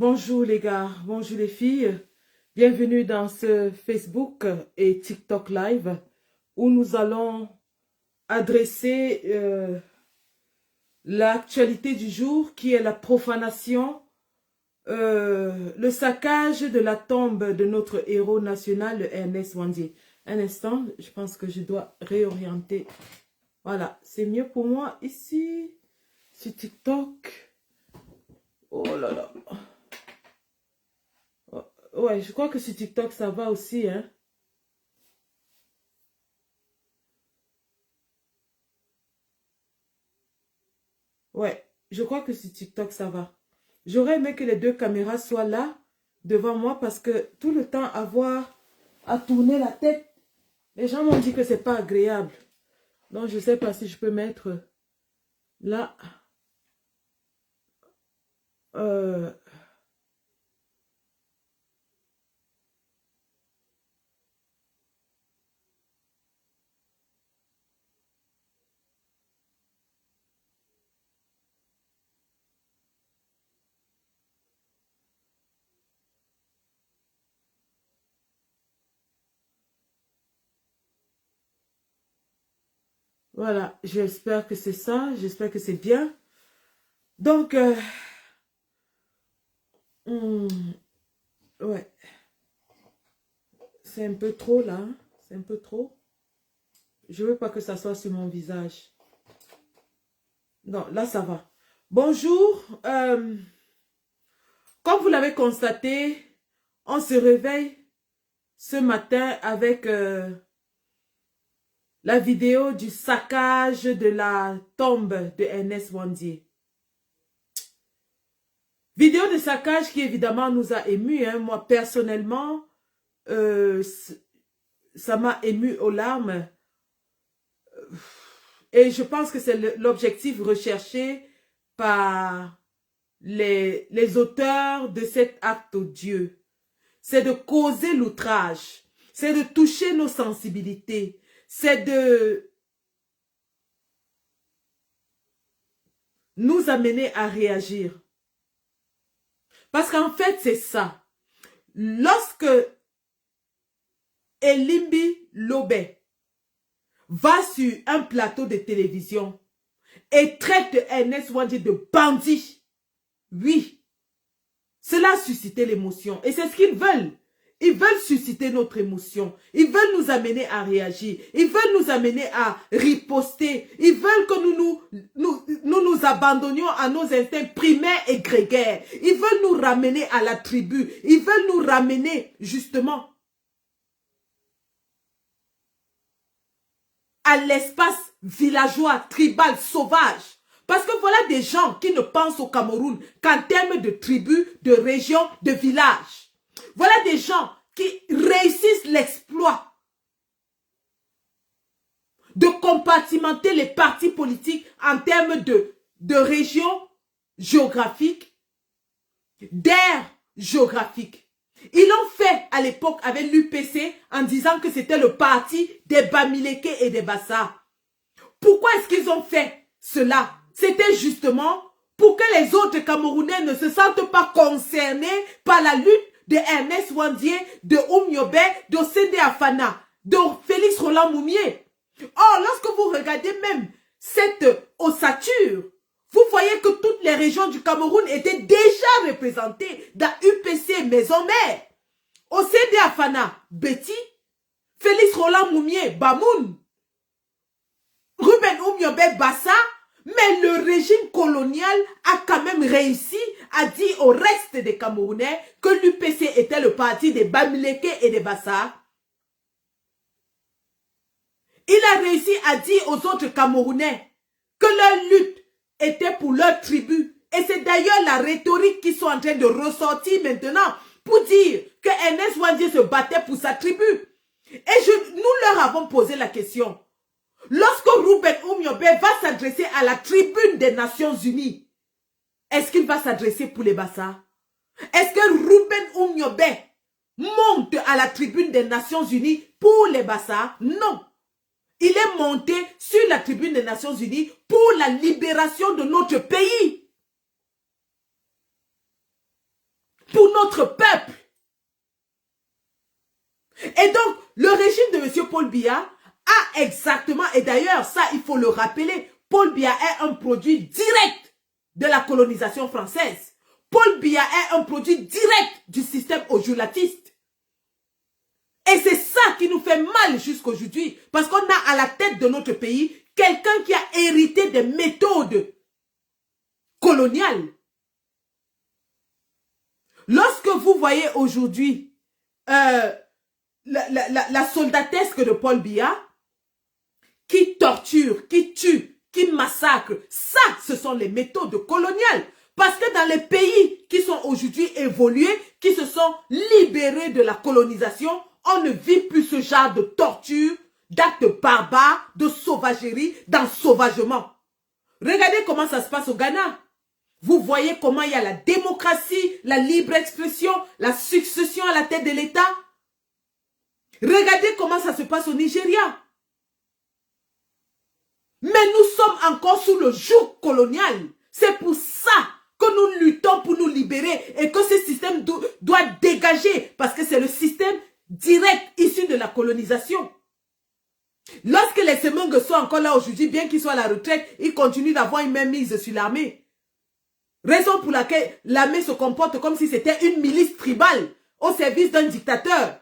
Bonjour les gars, bonjour les filles. Bienvenue dans ce Facebook et TikTok Live où nous allons adresser l'actualité du jour qui est la profanation, le saccage de la tombe de notre héros national, le Ernest Wandier. Un instant, je pense que je dois réorienter. Voilà, c'est mieux pour moi ici, sur TikTok. Oh là là. Ouais, je crois que sur TikTok, ça va aussi, hein. Ouais, je crois que sur TikTok, ça va. J'aurais aimé que les deux caméras soient là, devant moi, parce que tout le temps, avoir à tourner la tête, les gens m'ont dit que c'est pas agréable. Donc, je sais pas si je peux mettre là. Euh, voilà, j'espère que c'est ça, j'espère que c'est bien. Donc, hmm, ouais, c'est un peu trop là, hein. C'est un peu trop. Je veux pas que ça soit sur mon visage. Non, là, ça va. Bonjour. Comme vous l'avez constaté, on se réveille ce matin avec la vidéo du saccage de la tombe de Ernest Wandier. Vidéo de saccage qui évidemment nous a émus. Hein. Moi, personnellement, ça m'a ému aux larmes. Et je pense que c'est l'objectif recherché par les auteurs de cet acte odieux. C'est de causer l'outrage. C'est de toucher nos sensibilités. C'est de nous amener à réagir. Parce qu'en fait, c'est ça. Lorsque Elimbi Lobé va sur un plateau de télévision et traite Ernest Wandier de bandit, oui, cela a suscité l'émotion. Et c'est ce qu'ils veulent. Ils veulent susciter notre émotion. Ils veulent nous amener à réagir. Ils veulent nous amener à riposter. Ils veulent que nous abandonnions à nos instincts primaires et grégaires. Ils veulent nous ramener à la tribu. Ils veulent nous ramener justement à l'espace villageois, tribal, sauvage. Parce que voilà des gens qui ne pensent au Cameroun qu'en termes de tribus, de régions, de villages. Voilà des gens qui réussissent l'exploit de compartimenter les partis politiques en termes de régions géographiques, d'aires géographiques. Ils l'ont fait à l'époque avec l'UPC en disant que c'était le parti des Bamileke et des Bassa. Pourquoi est-ce qu'ils ont fait cela? C'était justement pour que les autres Camerounais ne se sentent pas concernés par la lutte de Ernest Wandier, de Oumyobé, de Sende Afana, de Félix Roland Moumié. Or, lorsque vous regardez même cette ossature, vous voyez que toutes les régions du Cameroun étaient déjà représentées dans UPC Maison Mère. Au Sende Afana, Betty, Félix Roland Moumié, Bamoun, Ruben Oumyobé, Bassa. Mais le régime colonial a quand même réussi à dire au reste des Camerounais que l'UPC était le parti des Bamileke et des Bassa. Il a réussi à dire aux autres Camerounais que leur lutte était pour leur tribu. Et c'est d'ailleurs la rhétorique qu'ils sont en train de ressortir maintenant pour dire que Ernest Wandier se battait pour sa tribu. Et nous leur avons posé la question. Lorsque Ruben Oumyobé va s'adresser à la tribune des Nations Unies, est-ce qu'il va s'adresser pour les Bassa? Est-ce que Ruben Oumyobé monte à la tribune des Nations Unies pour les Bassa? Non. Il est monté sur la tribune des Nations Unies pour la libération de notre pays. pour notre peuple. Et donc, le régime de M. Paul Biya a exactement, et d'ailleurs, ça, il faut le rappeler, Paul Biya est un produit direct de la colonisation française. Paul Biya est un produit direct du système ojulatiste. Et c'est ça qui nous fait mal jusqu'aujourd'hui, parce qu'on a à la tête de notre pays quelqu'un qui a hérité des méthodes coloniales. Lorsque vous voyez aujourd'hui la soldatesque de Paul Biya, qui torture, qui tue, qui massacre, ça, ce sont les méthodes coloniales. Parce que dans les pays qui sont aujourd'hui évolués, qui se sont libérés de la colonisation, on ne vit plus ce genre de torture, d'actes barbares, de sauvagerie, d'ensauvagement. Regardez comment ça se passe au Ghana. Vous voyez comment il y a la démocratie, la libre expression, la succession à la tête de l'État. Regardez comment ça se passe au Nigeria. Mais nous sommes encore sous le joug colonial. C'est pour ça que nous luttons pour nous libérer et que ce système doit dégager parce que c'est le système direct issu de la colonisation. Lorsque les Semengue sont encore là aujourd'hui, bien qu'ils soient à la retraite, ils continuent d'avoir une même mise sur l'armée. Raison pour laquelle l'armée se comporte comme si c'était une milice tribale au service d'un dictateur.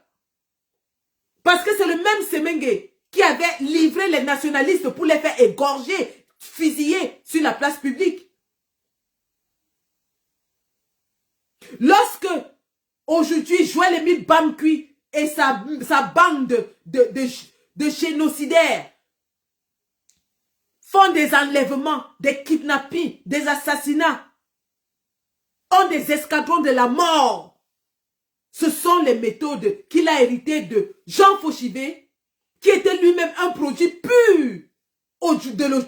Parce que c'est le même Semengue qui avait livré les nationalistes pour les faire égorger, fusiller sur la place publique. Lorsque, aujourd'hui, Joël-Émile Bamkui et sa bande de génocidaires font des enlèvements, des kidnappings, des assassinats, ont des escadrons de la mort. Ce sont les méthodes qu'il a héritées de Jean Fauchibé, qui était lui-même un produit pur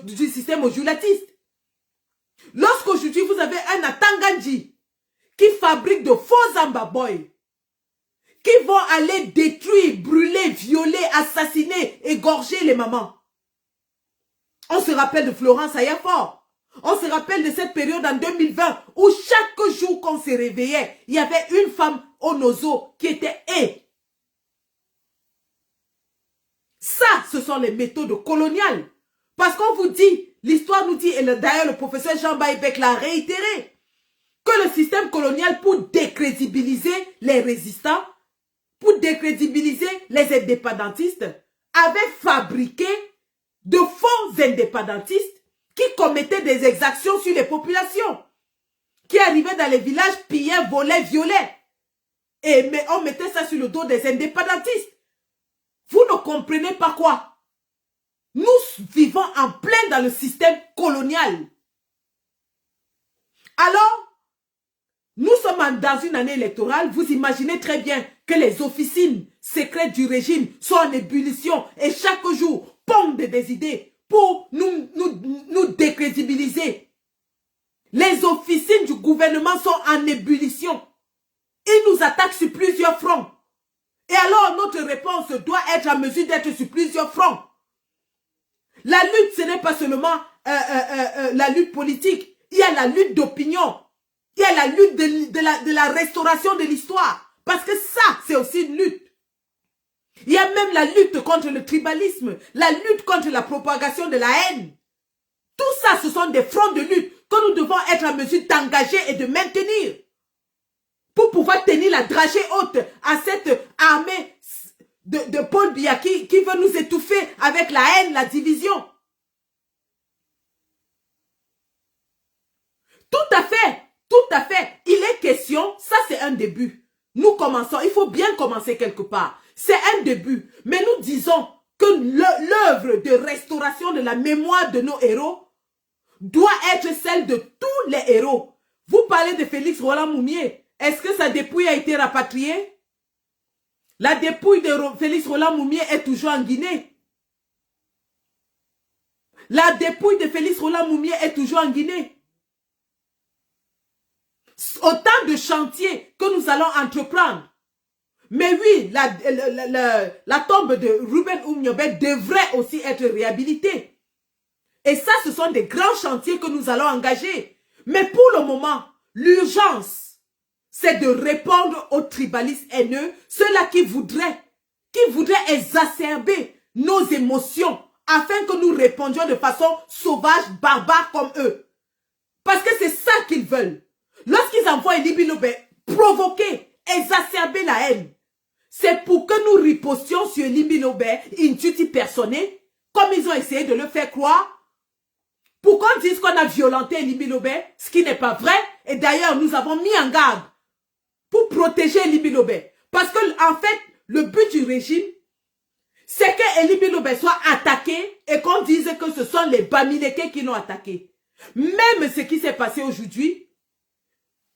du système ojulatiste. Lorsqu'aujourd'hui vous avez un Atangandji qui fabrique de faux ambaboy, qui vont aller détruire, brûler, violer, assassiner, égorger les mamans. On se rappelle de Florence Ayafor. On se rappelle de cette période en 2020 où chaque jour qu'on se réveillait, il y avait une femme au nozo qui était haie. Ça, ce sont les méthodes coloniales. Parce qu'on vous dit, l'histoire nous dit, et d'ailleurs le professeur Jean Baïbek l'a réitéré, que le système colonial, pour décrédibiliser les résistants, pour décrédibiliser les indépendantistes, avait fabriqué de faux indépendantistes qui commettaient des exactions sur les populations, qui arrivaient dans les villages, pillaient, volaient, violaient. Mais on mettait ça sur le dos des indépendantistes. Vous ne comprenez pas quoi? Nous vivons en plein dans le système colonial. Alors, nous sommes dans une année électorale. Vous imaginez très bien que les officines secrètes du régime sont en ébullition et chaque jour pondent des idées pour nous décrédibiliser. Les officines du gouvernement sont en ébullition. Ils nous attaquent sur plusieurs fronts. Et alors notre réponse doit être en mesure d'être sur plusieurs fronts. La lutte, ce n'est pas seulement la lutte politique. Il y a la lutte d'opinion. Il y a la lutte de la restauration de l'histoire. Parce que ça, c'est aussi une lutte. Il y a même la lutte contre le tribalisme, la lutte contre la propagation de la haine. Tout ça, ce sont des fronts de lutte que nous devons être en mesure d'engager et de maintenir. Pour pouvoir tenir la dragée haute à cette armée de Paul Biya qui veut nous étouffer avec la haine, la division. Tout à fait, tout à fait. Il est question, ça c'est un début. Nous commençons, il faut bien commencer quelque part. C'est un début. Mais nous disons que l'œuvre de restauration de la mémoire de nos héros doit être celle de tous les héros. Vous parlez de Félix Roland Moumié. Est-ce que sa dépouille a été rapatriée? La dépouille de Félix Roland Moumié est toujours en Guinée. La dépouille de Félix Roland Moumié est toujours en Guinée. Autant de chantiers que nous allons entreprendre. Mais oui, la tombe de Ruben Oumniobé devrait aussi être réhabilitée. Et ça, ce sont des grands chantiers que nous allons engager. Mais pour le moment, l'urgence, c'est de répondre aux tribalistes haineux, ceux-là qui voudraient exacerber nos émotions afin que nous répondions de façon sauvage, barbare comme eux. Parce que c'est ça qu'ils veulent. Lorsqu'ils envoient Elie Bilobe provoquer, exacerber la haine, c'est pour que nous ripostions sur Elie Bilobe, intuiti personné, comme ils ont essayé de le faire croire, pour qu'on dise qu'on a violenté Elie Bilobe, ce qui n'est pas vrai. Et d'ailleurs, nous avons mis en garde pour protéger Elie Bilobe. Parce que, en fait, le but du régime, c'est que Elie Bilobe soit attaqué et qu'on dise que ce sont les Bamileke qui l'ont attaqué. Même ce qui s'est passé aujourd'hui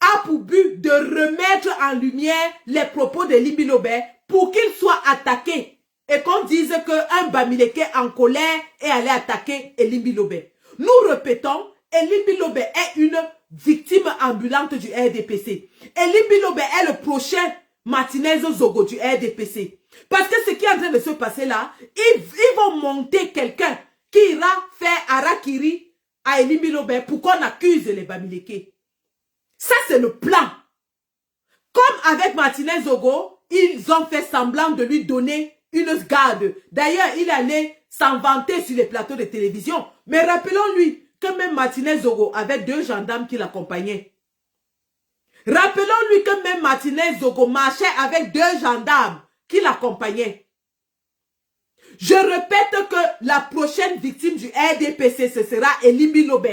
a pour but de remettre en lumière les propos d'Elie Bilobe pour qu'il soit attaqué et qu'on dise qu'un Bamileke en colère est allé attaquer Elie Bilobe. Nous répétons, Elie Bilobe est une victime ambulante du RDPC. Elie Bilobe est le prochain Martinez Zogo du RDPC. Parce que ce qui est en train de se passer là, ils vont monter quelqu'un qui ira faire Harakiri à Elie Bilobe pour qu'on accuse les Bamileke. Ça, c'est le plan. Comme avec Martinez Zogo, ils ont fait semblant de lui donner une garde. D'ailleurs, il allait s'en vanter sur les plateaux de télévision. Mais rappelons-lui que même Martinez Zogo avait 2 gendarmes qui l'accompagnaient. Rappelons-lui que même Martinez Zogo marchait avec 2 gendarmes qui l'accompagnaient. Je répète que la prochaine victime du RDPC, ce sera Elie Bilobe.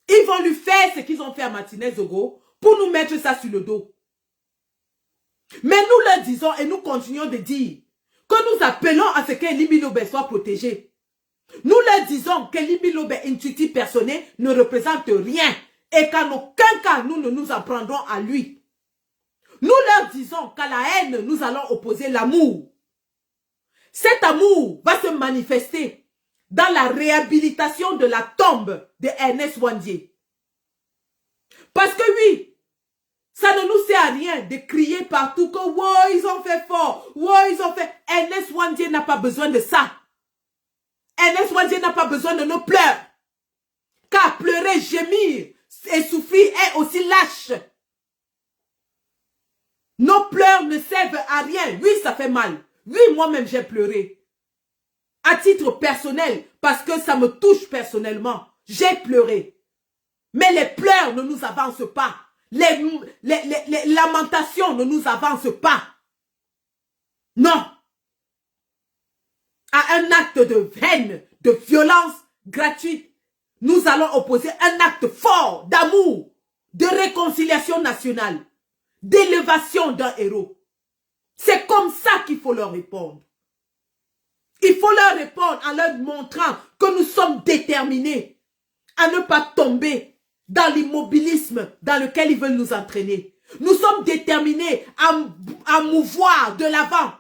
Ils vont lui faire ce qu'ils ont fait à Martinez Zogo pour nous mettre ça sur le dos. Mais nous leur disons et nous continuons de dire que nous appelons à ce qu'Elie Bilobe soit protégé. Nous leur disons qu'Elie Bilobe intuiti personné ne représente rien et qu'en aucun cas nous ne nous en prendrons à lui. Nous leur disons qu'à la haine nous allons opposer l'amour. Cet amour va se manifester dans la réhabilitation de la tombe de Ernest Ouandié. Parce que oui, ça ne nous sert à rien de crier partout que wow, ils ont fait fort, wow, ils ont fait... Ernest Ouandié n'a pas besoin de ça. Ernest Ouandié n'a pas besoin de nos pleurs. Car pleurer, gémir et souffrir est aussi lâche. Nos pleurs ne servent à rien. Oui, ça fait mal. Oui, moi-même, j'ai pleuré. À titre personnel, parce que ça me touche personnellement. J'ai pleuré. Mais les pleurs ne nous avancent pas. Les lamentations ne nous avancent pas. Non. À un acte de haine, de violence gratuite, nous allons opposer un acte fort d'amour, de réconciliation nationale, d'élévation d'un héros. C'est comme ça qu'il faut leur répondre. Il faut leur répondre en leur montrant que nous sommes déterminés à ne pas tomber dans l'immobilisme dans lequel ils veulent nous entraîner. Nous sommes déterminés à mouvoir de l'avant.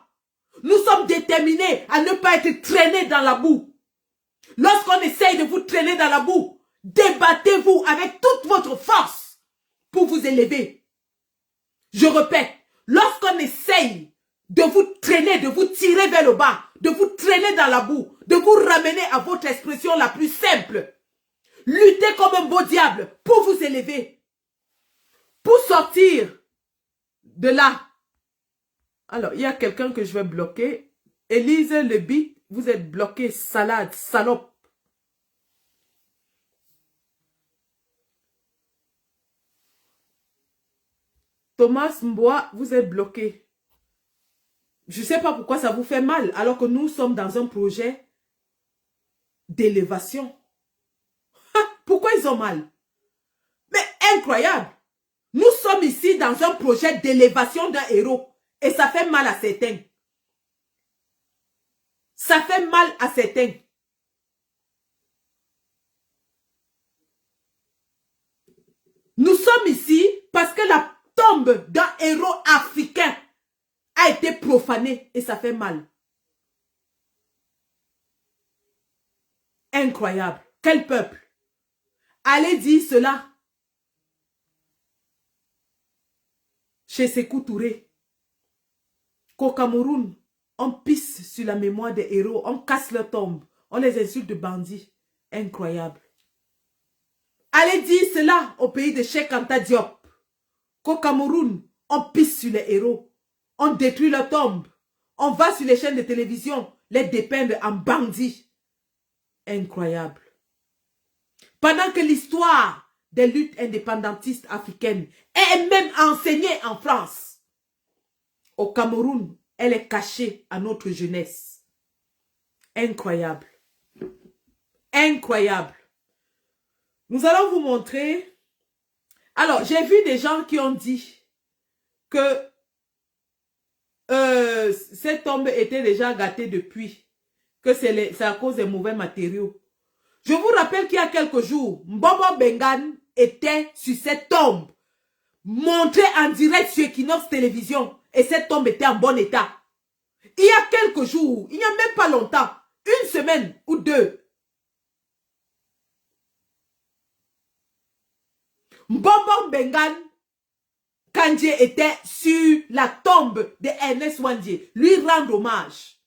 Nous sommes déterminés à ne pas être traînés dans la boue. Lorsqu'on essaye de vous traîner dans la boue, débattez-vous avec toute votre force pour vous élever. Je répète, lorsqu'on essaye de vous traîner, de vous tirer vers le bas, de vous traîner dans la boue, de vous ramener à votre expression la plus simple, luttez comme un beau diable pour vous élever, pour sortir de là. Alors, il y a quelqu'un que je vais bloquer. Élise Lebi, vous êtes bloqué, salade, salope. Thomas Mboa, vous êtes bloqué. Je ne sais pas pourquoi ça vous fait mal, alors que nous sommes dans un projet d'élévation. Pourquoi ils ont mal? Mais incroyable. Nous sommes ici dans un projet d'élévation d'un héros. Et ça fait mal à certains. Ça fait mal à certains. Nous sommes ici parce que la tombe d'un héros africain a été profanée et ça fait mal. Incroyable. Quel peuple. Allez dire cela chez Sékou Touré. Qu'au Cameroun, on pisse sur la mémoire des héros, on casse leur tombe, on les insulte de bandits. Incroyable. Allez dire cela au pays de Cheikh Anta Diop. qu'au Cameroun, on pisse sur les héros, on détruit leur tombe, on va sur les chaînes de télévision, les dépeindre en bandits. Incroyable. Pendant que l'histoire des luttes indépendantistes africaines est même enseignée en France, au Cameroun, elle est cachée à notre jeunesse. Incroyable. Incroyable. Nous allons vous montrer. Alors, j'ai vu des gens qui ont dit que cette tombe était déjà gâtée depuis, que c'est à cause des mauvais matériaux. Je vous rappelle qu'il y a quelques jours, Mbombo Bengan était sur cette tombe, montrée en direct sur Equinox Télévision, et cette tombe était en bon état. Il y a quelques jours, il n'y a même pas longtemps, une semaine ou deux, Mbombo Bengan Kandji était sur la tombe de Ernest Wandje, lui rendre hommage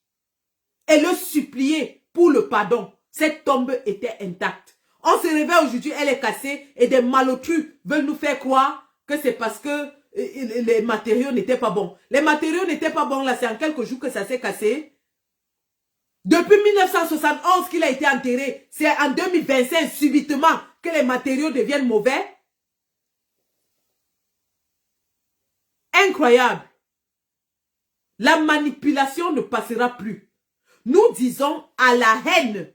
et le supplier pour le pardon. Cette tombe était intacte. On se réveille aujourd'hui, elle est cassée et des malotrus veulent nous faire croire que c'est parce que les matériaux n'étaient pas bons. Les matériaux n'étaient pas bons là, c'est en quelques jours que ça s'est cassé. Depuis 1971 qu'il a été enterré, c'est en 2025 subitement que les matériaux deviennent mauvais. Incroyable. La manipulation ne passera plus. Nous disons à la haine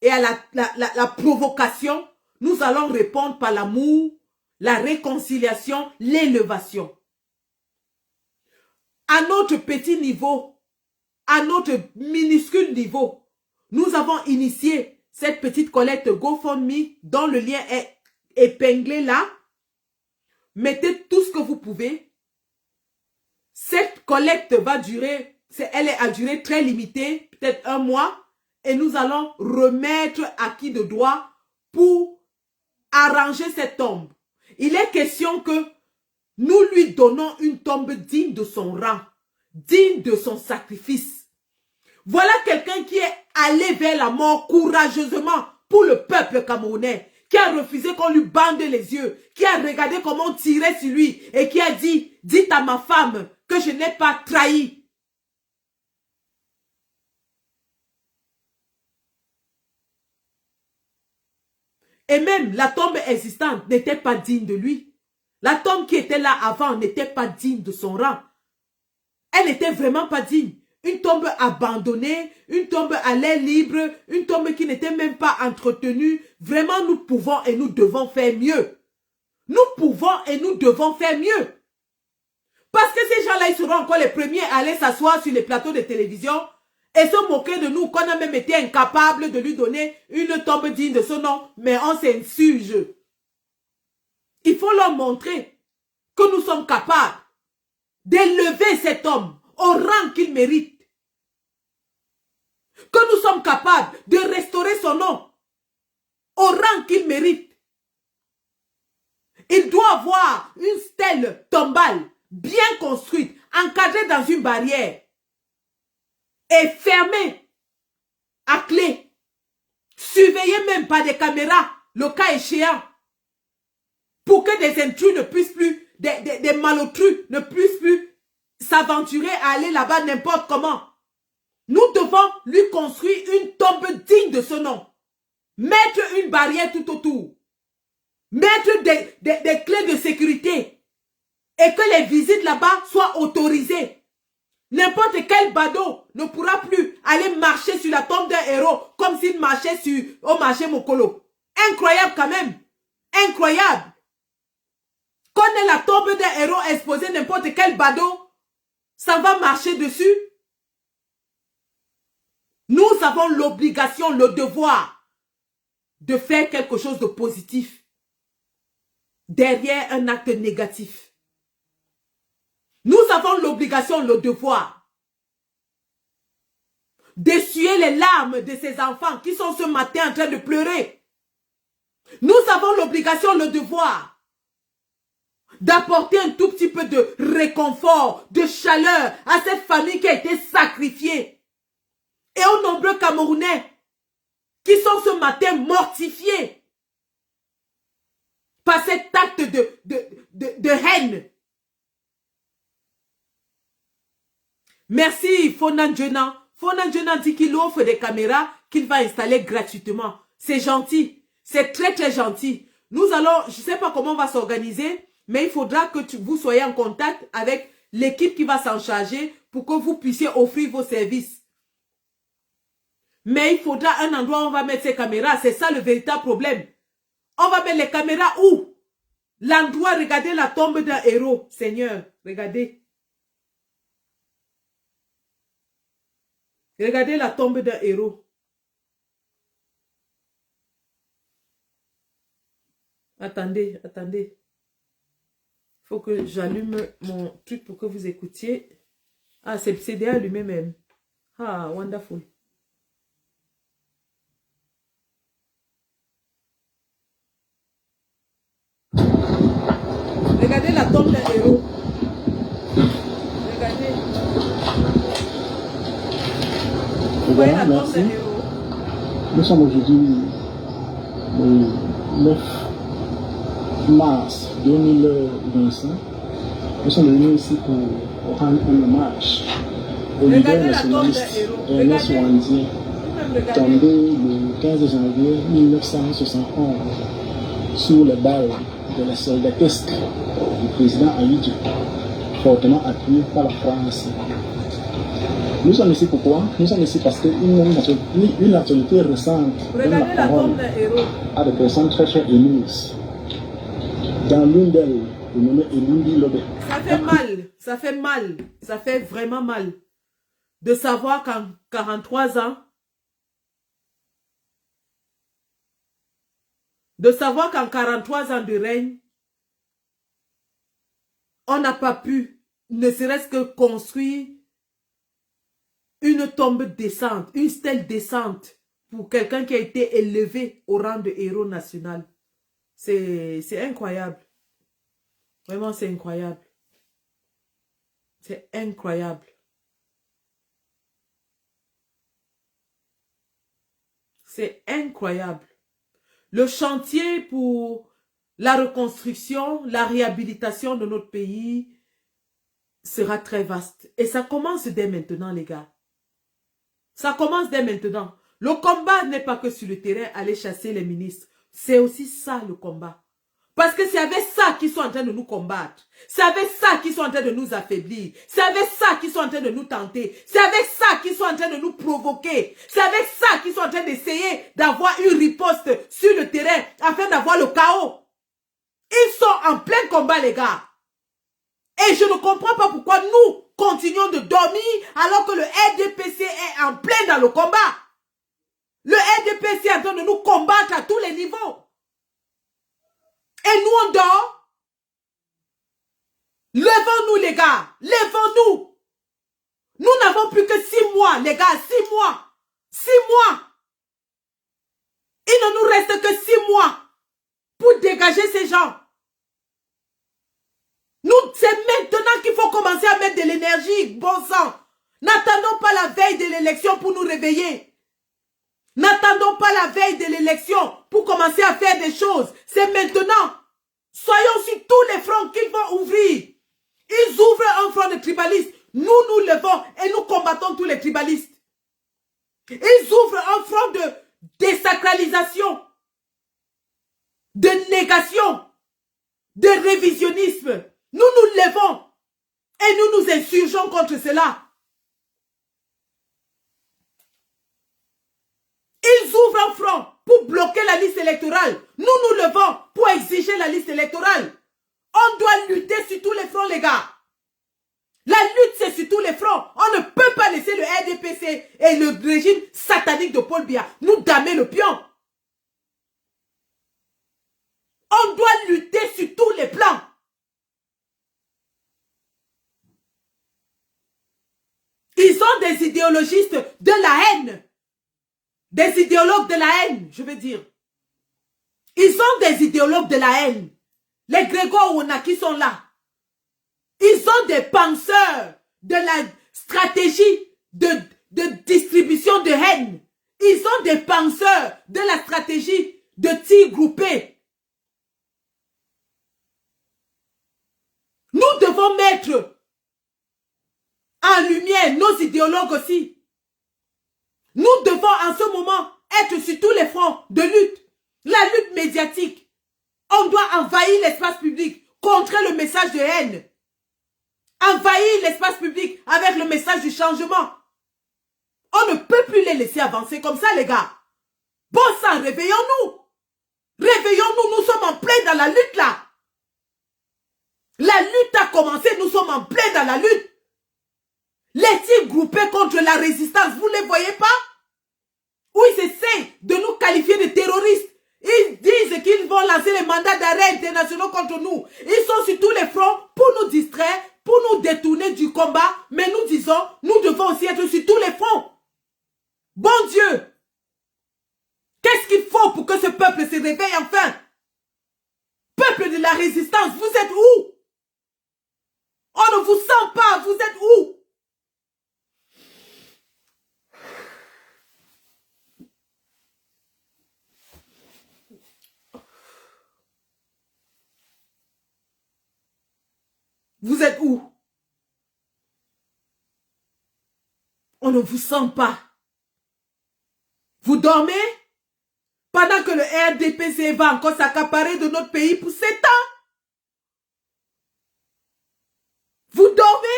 et à la provocation, nous allons répondre par l'amour, la réconciliation, l'élévation. À notre petit niveau, à notre minuscule niveau, nous avons initié cette petite collecte GoFundMe dont le lien est épinglé là. Mettez tout ce que vous pouvez. Cette collecte va durer, elle est à durée très limitée, peut-être un mois. Et nous allons remettre à qui de droit pour arranger cette tombe. Il est question que nous lui donnons une tombe digne de son rang, digne de son sacrifice. Voilà quelqu'un qui est allé vers la mort courageusement pour le peuple camerounais, qui a refusé qu'on lui bande les yeux, qui a regardé comment on tirait sur lui et qui a dit, dites à ma femme que je n'ai pas trahi. Et même la tombe existante n'était pas digne de lui. La tombe qui était là avant n'était pas digne de son rang. Elle n'était vraiment pas digne. Une tombe abandonnée, une tombe à l'air libre, une tombe qui n'était même pas entretenue. Vraiment, nous pouvons et nous devons faire mieux. Nous pouvons et nous devons faire mieux. Parce que ces gens-là, ils seront encore les premiers à aller s'asseoir sur les plateaux de télévision et se moquer de nous, qu'on a même été incapable de lui donner une tombe digne de son nom, mais on s'insurge. Il faut leur montrer que nous sommes capables d'élever cet homme au rang qu'il mérite. Que nous sommes capables de restaurer son nom au rang qu'il mérite. Il doit avoir une stèle tombale bien construite, encadrée dans une barrière et fermée à clé, surveillée même par des caméras, le cas échéant, pour que des intrus ne puissent plus, des malotrus ne puissent plus s'aventurer à aller là-bas n'importe comment. Nous devons lui construire une tombe digne de ce nom. Mettre une barrière tout autour. Mettre des clés de sécurité. Et que les visites là-bas soient autorisées. N'importe quel badaud ne pourra plus aller marcher sur la tombe d'un héros comme s'il marchait au marché Mokolo. Incroyable quand même. Incroyable. Qu'on ait la tombe d'un héros exposée, n'importe quel badaud, ça va marcher dessus. Nous avons l'obligation, le devoir de faire quelque chose de positif derrière un acte négatif. Nous avons l'obligation, le devoir d'essuyer les larmes de ces enfants qui sont ce matin en train de pleurer. Nous avons l'obligation, le devoir d'apporter un tout petit peu de réconfort, de chaleur à cette famille qui a été sacrifiée. Et aux nombreux Camerounais qui sont ce matin mortifiés par cet acte de haine. Merci Fonan Djena. Fonan Djena dit qu'il offre des caméras qu'il va installer gratuitement. C'est gentil. C'est très très gentil. Nous allons, je ne sais pas comment on va s'organiser, mais il faudra que vous soyez en contact avec l'équipe qui va s'en charger pour que vous puissiez offrir vos services. Mais il faudra un endroit où on va mettre ces caméras. C'est ça le véritable problème. On va mettre les caméras où? L'endroit, regardez la tombe d'un héros. Seigneur, regardez. Regardez la tombe d'un héros. Attendez, attendez. Il faut que j'allume mon truc pour que vous écoutiez. Ah, c'est CD allumé même. Ah, wonderful. Regardez la tombe d'un héros. Regardez. Vous voyez la tombe d'un héros. Nous sommes aujourd'hui le 9 mars 2025. Nous sommes venus ici pour rendre un hommage au leader nationaliste Ernest Ouandien, tombé le 15 janvier 1971 sous les balles de la soldatesque du président Ahidjo, fortement appuyé par la France. Nous sommes ici pourquoi? Nous sommes ici parce qu'une actualité récente donne la parole à des personnes très très émises. Dans l'une d'elles, le nommé Elundi Lobé. Ça fait mal, ça fait mal, ça fait vraiment mal de savoir qu'en 43 ans, de règne, on n'a pas pu, ne serait-ce que construire une tombe décente, une stèle décente pour quelqu'un qui a été élevé au rang de héros national. C'est incroyable. Vraiment, c'est incroyable. C'est incroyable. C'est incroyable. Le chantier pour la reconstruction, la réhabilitation de notre pays sera très vaste. Et ça commence dès maintenant, les gars. Ça commence dès maintenant. Le combat n'est pas que sur le terrain, aller chasser les ministres. C'est aussi ça le combat. Parce que c'est avec ça qu'ils sont en train de nous combattre. C'est avec ça qu'ils sont en train de nous affaiblir. C'est avec ça qu'ils sont en train de nous tenter. C'est avec ça qu'ils sont en train de nous provoquer. C'est avec ça qu'ils sont en train d'essayer d'avoir une riposte sur le terrain afin d'avoir le chaos. Ils sont en plein combat, les gars. Et je ne comprends pas pourquoi nous continuons de dormir alors que le RDPC est en plein dans le combat. Le RDPC est en train de nous combattre à tous les niveaux. Et nous, on dort. Levons-nous, les gars. Levons-nous. Nous n'avons plus que 6 mois, les gars. 6 mois. 6 mois. Il ne nous reste que 6 mois pour dégager ces gens. C'est maintenant qu'il faut commencer à mettre de l'énergie, bon sang. N'attendons pas la veille de l'élection pour nous réveiller. N'attendons pas la veille de l'élection pour commencer à faire des choses. C'est maintenant. Soyons sur tous les fronts qu'ils vont ouvrir. Ils ouvrent un front de tribalistes. Nous nous levons et nous combattons tous les tribalistes. Ils ouvrent un front de désacralisation, de négation, de révisionnisme. Nous nous levons et nous nous insurgeons contre cela. Ils ouvrent un front pour bloquer la liste électorale. Nous nous levons pour exiger la liste électorale. On doit lutter sur tous les fronts, les gars. La lutte, c'est sur tous les fronts. On ne peut pas laisser le RDPC et le régime satanique de Paul Biya nous damer le pion. On doit lutter sur tous les plans. Ils sont des idéologistes de la haine. Des idéologues de la haine, je veux dire. Ils sont des idéologues de la haine. Les Grégoire Ouonaki sont là. Ils sont des penseurs de la stratégie de distribution de haine. Ils sont des penseurs de la stratégie de tir groupé. devons mettre en lumière nos idéologues aussi. Nous devons en ce moment être sur tous les fronts de lutte. La lutte médiatique. On doit envahir l'espace public, contrer le message de haine. Envahir l'espace public avec le message du changement. On ne peut plus les laisser avancer comme ça, les gars. Bon sang, réveillons-nous. Réveillons-nous, nous sommes en plein dans la lutte là. La lutte a commencé, nous sommes en plein dans la lutte. Les types groupés contre la résistance, vous ne les voyez pas? Où ils essaient de nous qualifier de terroristes. Ils disent qu'ils vont lancer les mandats d'arrêt internationaux contre nous. Ils sont sur tous les fronts pour nous distraire, pour nous détourner du combat. Mais nous disons, nous devons aussi être sur tous les fronts. Bon Dieu! Qu'est-ce qu'il faut pour que ce peuple se réveille enfin? Peuple de la résistance, vous êtes où? On ne vous sent pas, vous êtes où? Vous êtes où? On ne vous sent pas. Vous dormez? Pendant que le RDPC va encore s'accaparer de notre pays pour 7 ans. Vous dormez?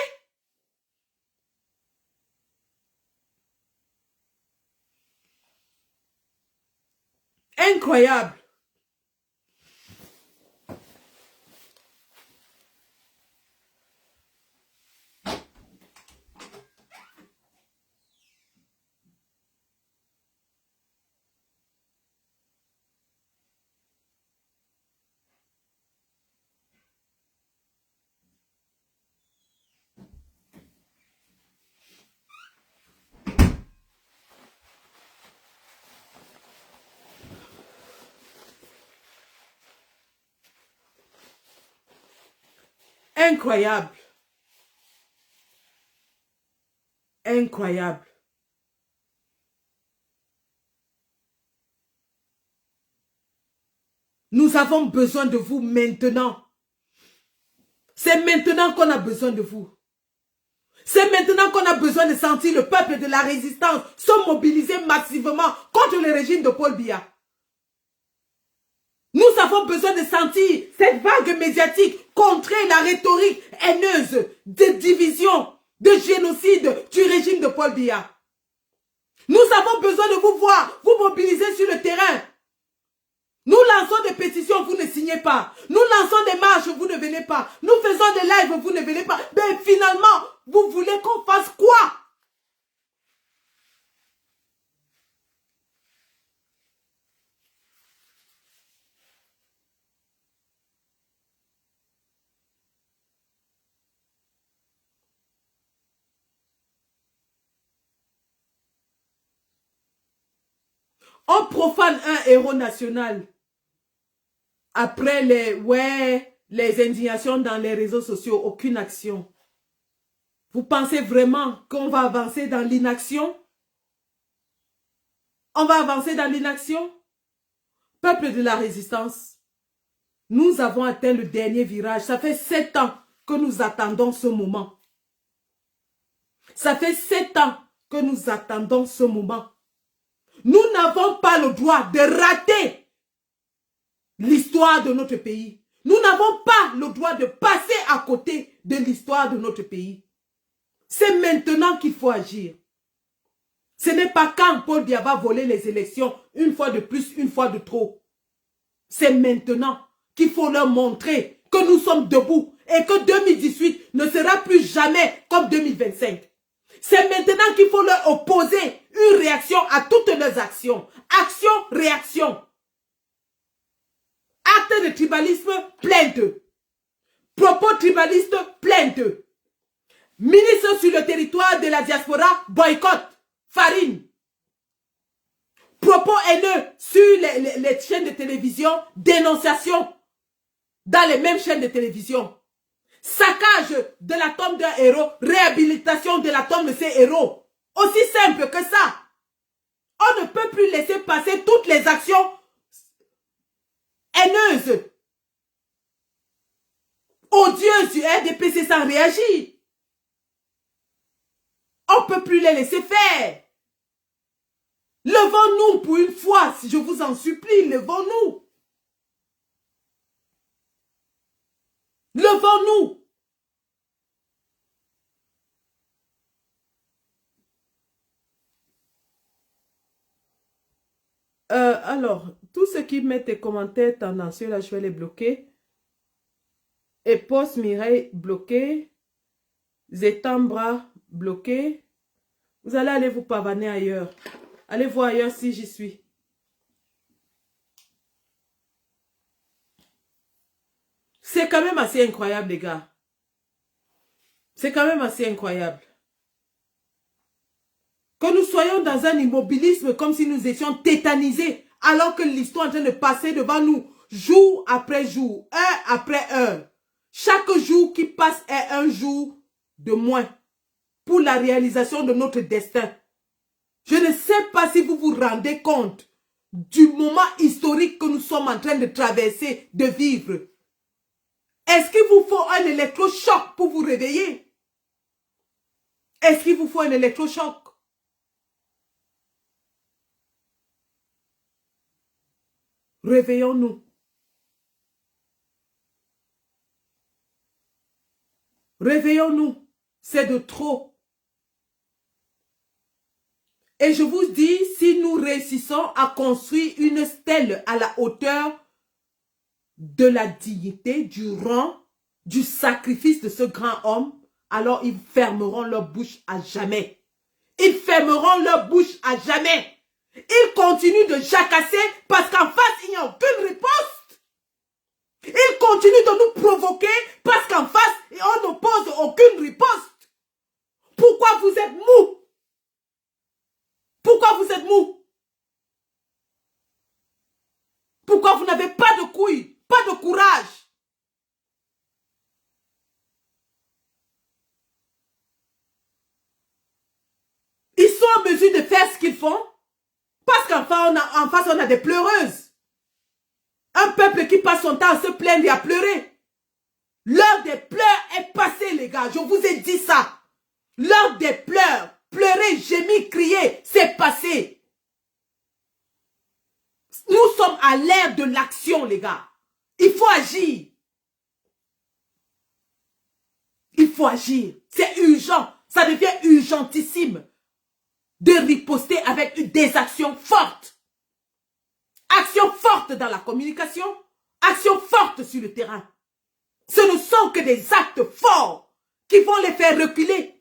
Incroyable. Incroyable. Incroyable. Nous avons besoin de vous maintenant. C'est maintenant qu'on a besoin de vous. C'est maintenant qu'on a besoin de sentir le peuple de la résistance se mobiliser massivement contre le régime de Paul Biya. Nous avons besoin de sentir cette vague médiatique contrer la rhétorique haineuse de division, de génocide du régime de Paul Biya. Nous avons besoin de vous voir, vous mobiliser sur le terrain. Nous lançons des pétitions, vous ne signez pas. Nous lançons des marches, vous ne venez pas. Nous faisons des lives, vous ne venez pas. Mais finalement, vous voulez qu'on fasse quoi? On profane un héros national. Après les indignations dans les réseaux sociaux, aucune action. Vous pensez vraiment qu'on va avancer dans l'inaction? On va avancer dans l'inaction? Peuple de la résistance, nous avons atteint le dernier virage. Ça fait 7 ans que nous attendons ce moment. Ça fait 7 ans que nous attendons ce moment. Nous n'avons pas le droit de rater l'histoire de notre pays. Nous n'avons pas le droit de passer à côté de l'histoire de notre pays. C'est maintenant qu'il faut agir. Ce n'est pas quand Paul Biya va voler les élections, une fois de plus, une fois de trop. C'est maintenant qu'il faut leur montrer que nous sommes debout et que 2018 ne sera plus jamais comme 2025. C'est maintenant qu'il faut leur opposer une réaction à toutes leurs actions. Action, réaction. Acte de tribalisme, plainte. Propos tribalistes, plainte. Ministre sur le territoire de la diaspora, boycott. Farine. Propos haineux sur les chaînes de télévision, dénonciation dans les mêmes chaînes de télévision. Saccage de la tombe d'un héros, réhabilitation de la tombe de ces héros. Aussi simple que ça. On ne peut plus laisser passer toutes les actions haineuses odieuses du RDPC sans réagir. On ne peut plus les laisser faire. Levons-nous pour une fois, si je vous en supplie, levons-nous. Levons-nous. Alors, tous ceux qui mettent des commentaires tendancieux, là, je vais les bloquer. Et Post Mireille, bloqué. Zetambra, bloqué. Vous allez aller vous pavaner ailleurs. Allez voir ailleurs si j'y suis. C'est quand même assez incroyable, les gars. C'est quand même assez incroyable. Que nous soyons dans un immobilisme comme si nous étions tétanisés, alors que l'histoire est en train de passer devant nous, jour après jour, heure après heure. Chaque jour qui passe est un jour de moins pour la réalisation de notre destin. Je ne sais pas si vous vous rendez compte du moment historique que nous sommes en train de traverser, de vivre. Est-ce qu'il vous faut un électrochoc pour vous réveiller? Est-ce qu'il vous faut un électrochoc? Réveillons-nous. Réveillons-nous. C'est de trop. Et je vous dis, si nous réussissons à construire une stèle à la hauteur de la dignité, du rang, du sacrifice de ce grand homme, alors ils fermeront leur bouche à jamais. Ils fermeront leur bouche à jamais. Ils continuent de jacasser parce qu'en face, il n'y a aucune riposte. Ils continuent de nous provoquer parce qu'en face, on n'oppose aucune riposte. Pourquoi vous êtes mou? Pourquoi vous êtes mou? Pourquoi vous n'avez pas de couilles, pas de courage? Ils sont en mesure de faire ce qu'ils font parce qu'en face, on a des pleureuses. Un peuple qui passe son temps à se plaindre et à pleurer. L'heure des pleurs est passée, les gars. Je vous ai dit ça. L'heure des pleurs, pleurer, gémir, crier, c'est passé. Nous sommes à l'ère de l'action, les gars. Il faut agir. Il faut agir. C'est urgent. Ça devient urgentissime de riposter avec des actions fortes. Actions fortes dans la communication. Actions fortes sur le terrain. Ce ne sont que des actes forts qui vont les faire reculer.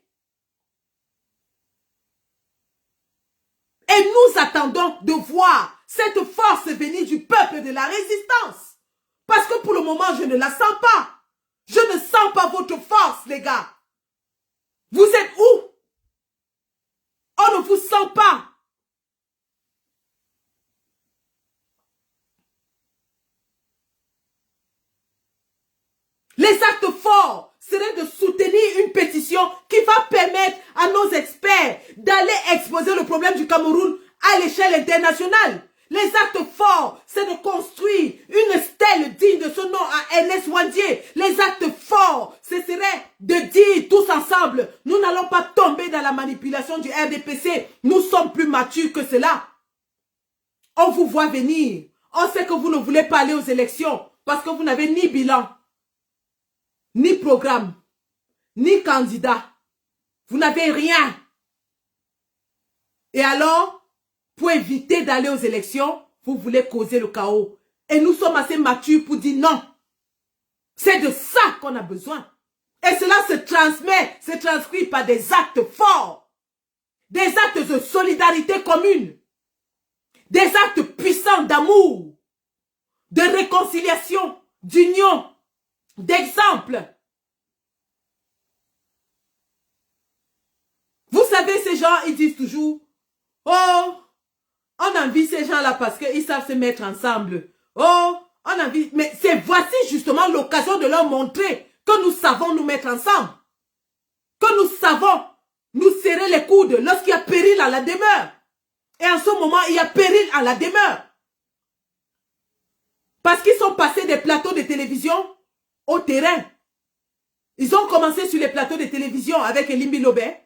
Et nous attendons de voir cette force venir du peuple de la résistance. Parce que pour le moment, je ne la sens pas. Je ne sens pas votre force, les gars. Vous êtes où? On ne vous sent pas. Les actes forts seraient de soutenir une pétition qui va permettre à nos experts d'aller exposer le problème du Cameroun à l'échelle internationale. Les actes forts, c'est de construire une stèle digne de ce nom à Ernest Ouandié. Les actes forts, ce serait de dire tous ensemble, nous n'allons pas tomber dans la manipulation du RDPC. Nous sommes plus matures que cela. On vous voit venir. On sait que vous ne voulez pas aller aux élections parce que vous n'avez ni bilan, ni programme, ni candidat. Vous n'avez rien. Et alors, pour éviter d'aller aux élections, vous voulez causer le chaos. Et nous sommes assez matures pour dire non. C'est de ça qu'on a besoin. Et cela se transcrit par des actes forts. Des actes de solidarité commune. Des actes puissants d'amour, de réconciliation, d'union, d'exemple. Vous savez, ces gens, ils disent toujours, oh, on envie ces gens-là parce qu'ils savent se mettre ensemble. Oh, on envie. Mais c'est voici justement l'occasion de leur montrer que nous savons nous mettre ensemble. Que nous savons nous serrer les coudes lorsqu'il y a péril à la demeure. Et en ce moment, il y a péril à la demeure. Parce qu'ils sont passés des plateaux de télévision au terrain. Ils ont commencé sur les plateaux de télévision avec Elimbi Lobé.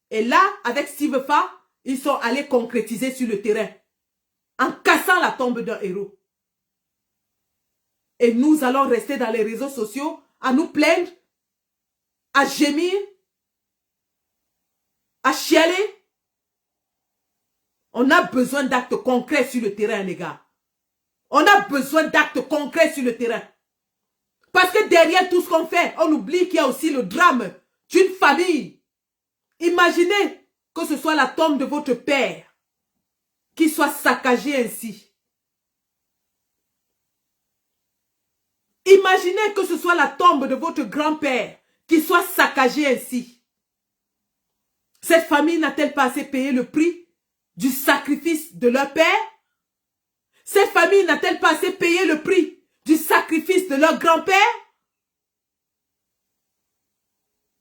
Et là, avec Steve Fa, ils sont allés concrétiser sur le terrain. En cassant la tombe d'un héros. Et nous allons rester dans les réseaux sociaux à nous plaindre, à gémir, à chialer. On a besoin d'actes concrets sur le terrain, les gars. On a besoin d'actes concrets sur le terrain. Parce que derrière tout ce qu'on fait, on oublie qu'il y a aussi le drame d'une famille. Imaginez que ce soit la tombe de votre père qui soit saccagée ainsi. Imaginez que ce soit la tombe de votre grand-père qui soit saccagée ainsi. Cette famille n'a-t-elle pas assez payé le prix du sacrifice de leur père? Cette famille n'a-t-elle pas assez payé le prix du sacrifice de leur grand-père?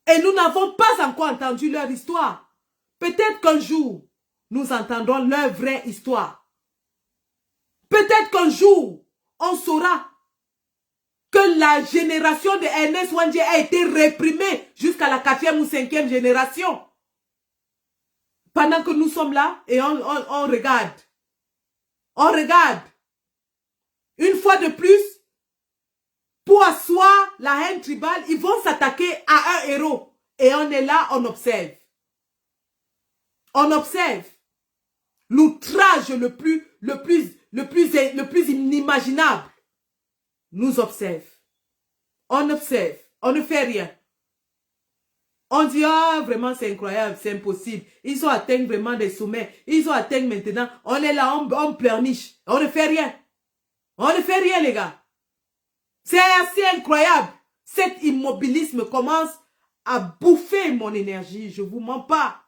Et nous n'avons pas encore entendu leur histoire. Peut-être qu'un jour, nous entendrons leur vraie histoire. Peut-être qu'un jour, on saura que la génération de Ernest Ouandjé a été réprimée jusqu'à la 4e ou 5e génération. Pendant que nous sommes là et on regarde. On regarde. Une fois de plus, pour asseoir la haine tribale, ils vont s'attaquer à un héros. Et on est là, on observe. On observe. L'outrage le plus inimaginable nous observe. On observe. On ne fait rien. On dit, ah, vraiment, c'est incroyable, c'est impossible. Ils ont atteint vraiment des sommets. Ils ont atteint maintenant. On est là, on pleurniche. On ne fait rien. On ne fait rien, les gars. C'est assez incroyable. Cet immobilisme commence à bouffer mon énergie. Je ne vous mens pas.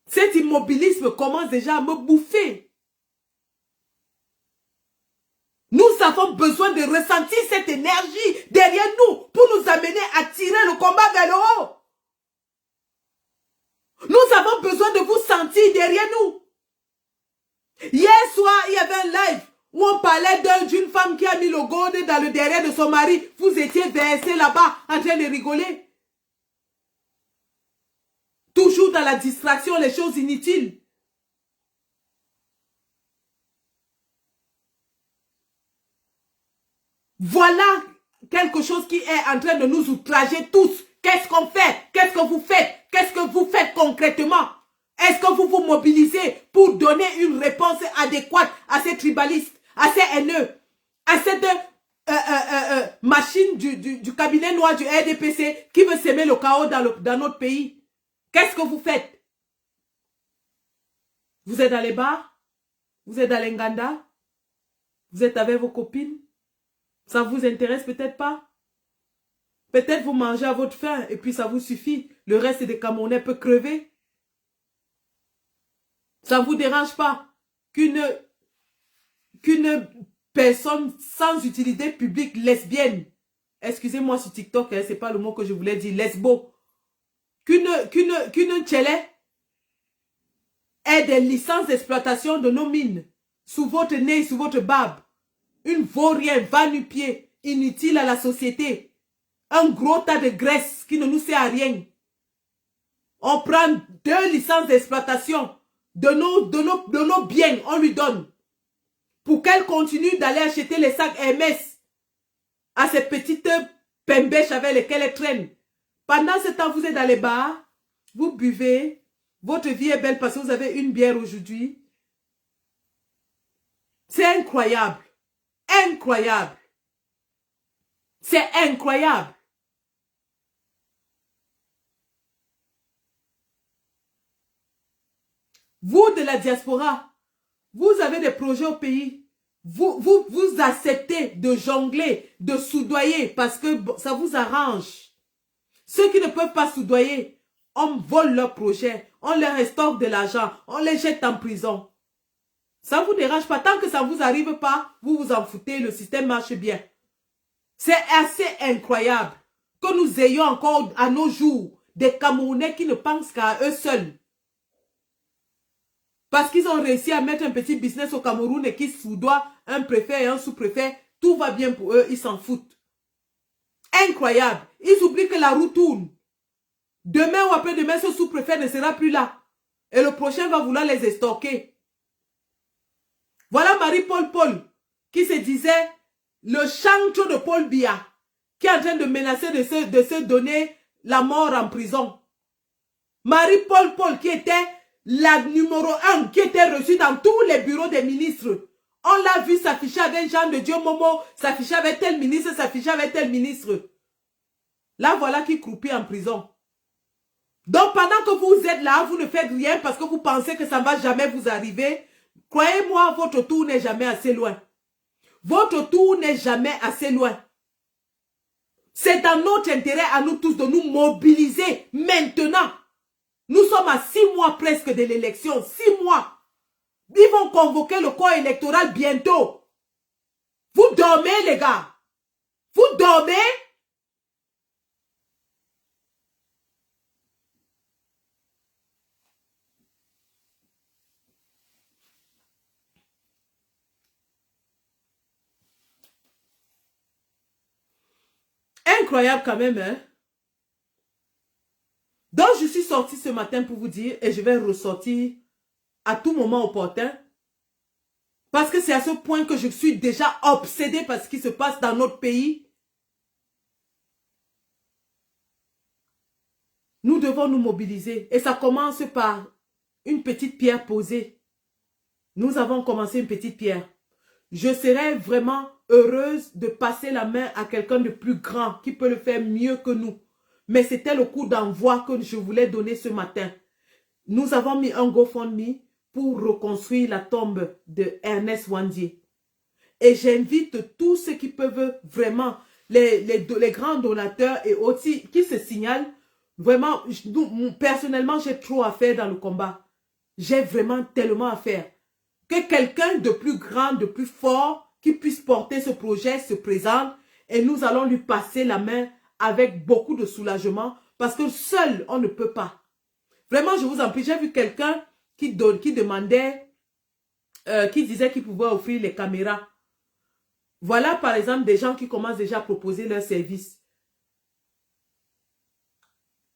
Cet immobilisme commence déjà à me bouffer. Nous avons besoin de ressentir cette énergie derrière nous pour nous amener à tirer le combat vers le haut. Nous avons besoin de vous sentir derrière nous. Hier soir, il y avait un live où on parlait d'une femme qui a mis le gourde dans le derrière de son mari. Vous étiez versés là-bas en train de rigoler. Toujours dans la distraction, les choses inutiles. Voilà quelque chose qui est en train de nous outrager tous. Qu'est-ce qu'on fait? Qu'est-ce que vous faites? Qu'est-ce que vous faites concrètement? Est-ce que vous vous mobilisez pour donner une réponse adéquate à ces tribalistes, à ces haineux, à cette machine du cabinet noir du RDPC qui veut semer le chaos dans notre pays? Qu'est-ce que vous faites? Vous êtes dans les bars? Vous êtes dans l'Enganda? Vous êtes avec vos copines? Ça ne vous intéresse peut-être pas? Peut-être vous mangez à votre faim et puis ça vous suffit. Le reste des Camerounais peut crever. Ça ne vous dérange pas qu'une personne sans utilité publique lesbienne, excusez-moi sur TikTok, hein, c'est pas le mot que je voulais dire, lesbo, qu'une tchélé ait des licences d'exploitation de nos mines sous votre nez, sous votre barbe. Une vaurien, va-nu-pied, inutile à la société. Un gros tas de graisse qui ne nous sert à rien. On prend 2 licences d'exploitation de nos biens, on lui donne. Pour qu'elle continue d'aller acheter les sacs Hermès à ces petites pembèches avec lesquelles elle traîne. Pendant ce temps, vous êtes dans les bars, vous buvez, votre vie est belle parce que vous avez une bière aujourd'hui. C'est incroyable. Incroyable. C'est incroyable. Vous de la diaspora, vous avez des projets au pays. Vous acceptez de jongler, de soudoyer parce que ça vous arrange. Ceux qui ne peuvent pas soudoyer, on vole leurs projets, on leur restaure de l'argent, on les jette en prison. Ça ne vous dérange pas. Tant que ça ne vous arrive pas, vous vous en foutez, le système marche bien. C'est assez incroyable que nous ayons encore à nos jours des Camerounais qui ne pensent qu'à eux seuls. Parce qu'ils ont réussi à mettre un petit business au Cameroun et qu'ils soudoient un préfet et un sous-préfet. Tout va bien pour eux, ils s'en foutent. Incroyable. Ils oublient que la roue tourne. Demain ou après-demain, ce sous-préfet ne sera plus là. Et le prochain va vouloir les estorquer. Voilà Marie-Paul Paul qui se disait le chantre de Paul Biya qui est en train de menacer de se donner la mort en prison. Marie-Paul Paul qui était la numéro 1 qui était reçue dans tous les bureaux des ministres. On l'a vu s'afficher avec Jean de Dieu Momo, s'afficher avec tel ministre, s'afficher avec tel ministre. Là, voilà qui croupit en prison. Donc, pendant que vous êtes là, vous ne faites rien parce que vous pensez que ça ne va jamais vous arriver. Croyez-moi, votre tour n'est jamais assez loin. Votre tour n'est jamais assez loin. C'est dans notre intérêt à nous tous de nous mobiliser maintenant. Nous sommes à 6 mois presque de l'élection. 6 mois. Ils vont convoquer le corps électoral bientôt. Vous dormez, les gars. Vous dormez. Incroyable quand même, hein? Donc, je suis sortie ce matin pour vous dire, et je vais ressortir à tout moment opportun, parce que c'est à ce point que je suis déjà obsédée par ce qui se passe dans notre pays. Nous devons nous mobiliser, et ça commence par une petite pierre posée. Nous avons commencé une petite pierre. Je serais vraiment heureuse de passer la main à quelqu'un de plus grand qui peut le faire mieux que nous. Mais c'était le coup d'envoi que je voulais donner ce matin. Nous avons mis un GoFundMe pour reconstruire la tombe de Ernest Ouandié. Et j'invite tous ceux qui peuvent vraiment, les grands donateurs et aussi qui se signalent. Vraiment, personnellement, j'ai trop à faire dans le combat. J'ai vraiment tellement à faire. Que quelqu'un de plus grand, de plus fort, qui puisse porter ce projet se présente et nous allons lui passer la main avec beaucoup de soulagement parce que seul, on ne peut pas. Vraiment, je vous en prie, j'ai vu quelqu'un qui demandait, qui disait qu'il pouvait offrir les caméras. Voilà par exemple des gens qui commencent déjà à proposer leurs services.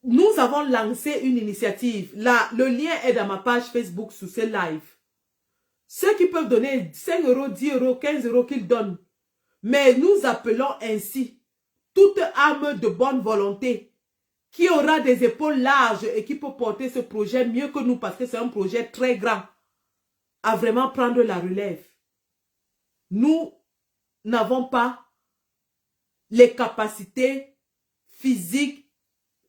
Nous avons lancé une initiative. Là, le lien est dans ma page Facebook sous ce live. Ceux qui peuvent donner 5 euros, 10 euros, 15 euros qu'ils donnent. Mais nous appelons ainsi toute âme de bonne volonté qui aura des épaules larges et qui peut porter ce projet mieux que nous parce que c'est un projet très grand à vraiment prendre la relève. Nous n'avons pas les capacités physiques,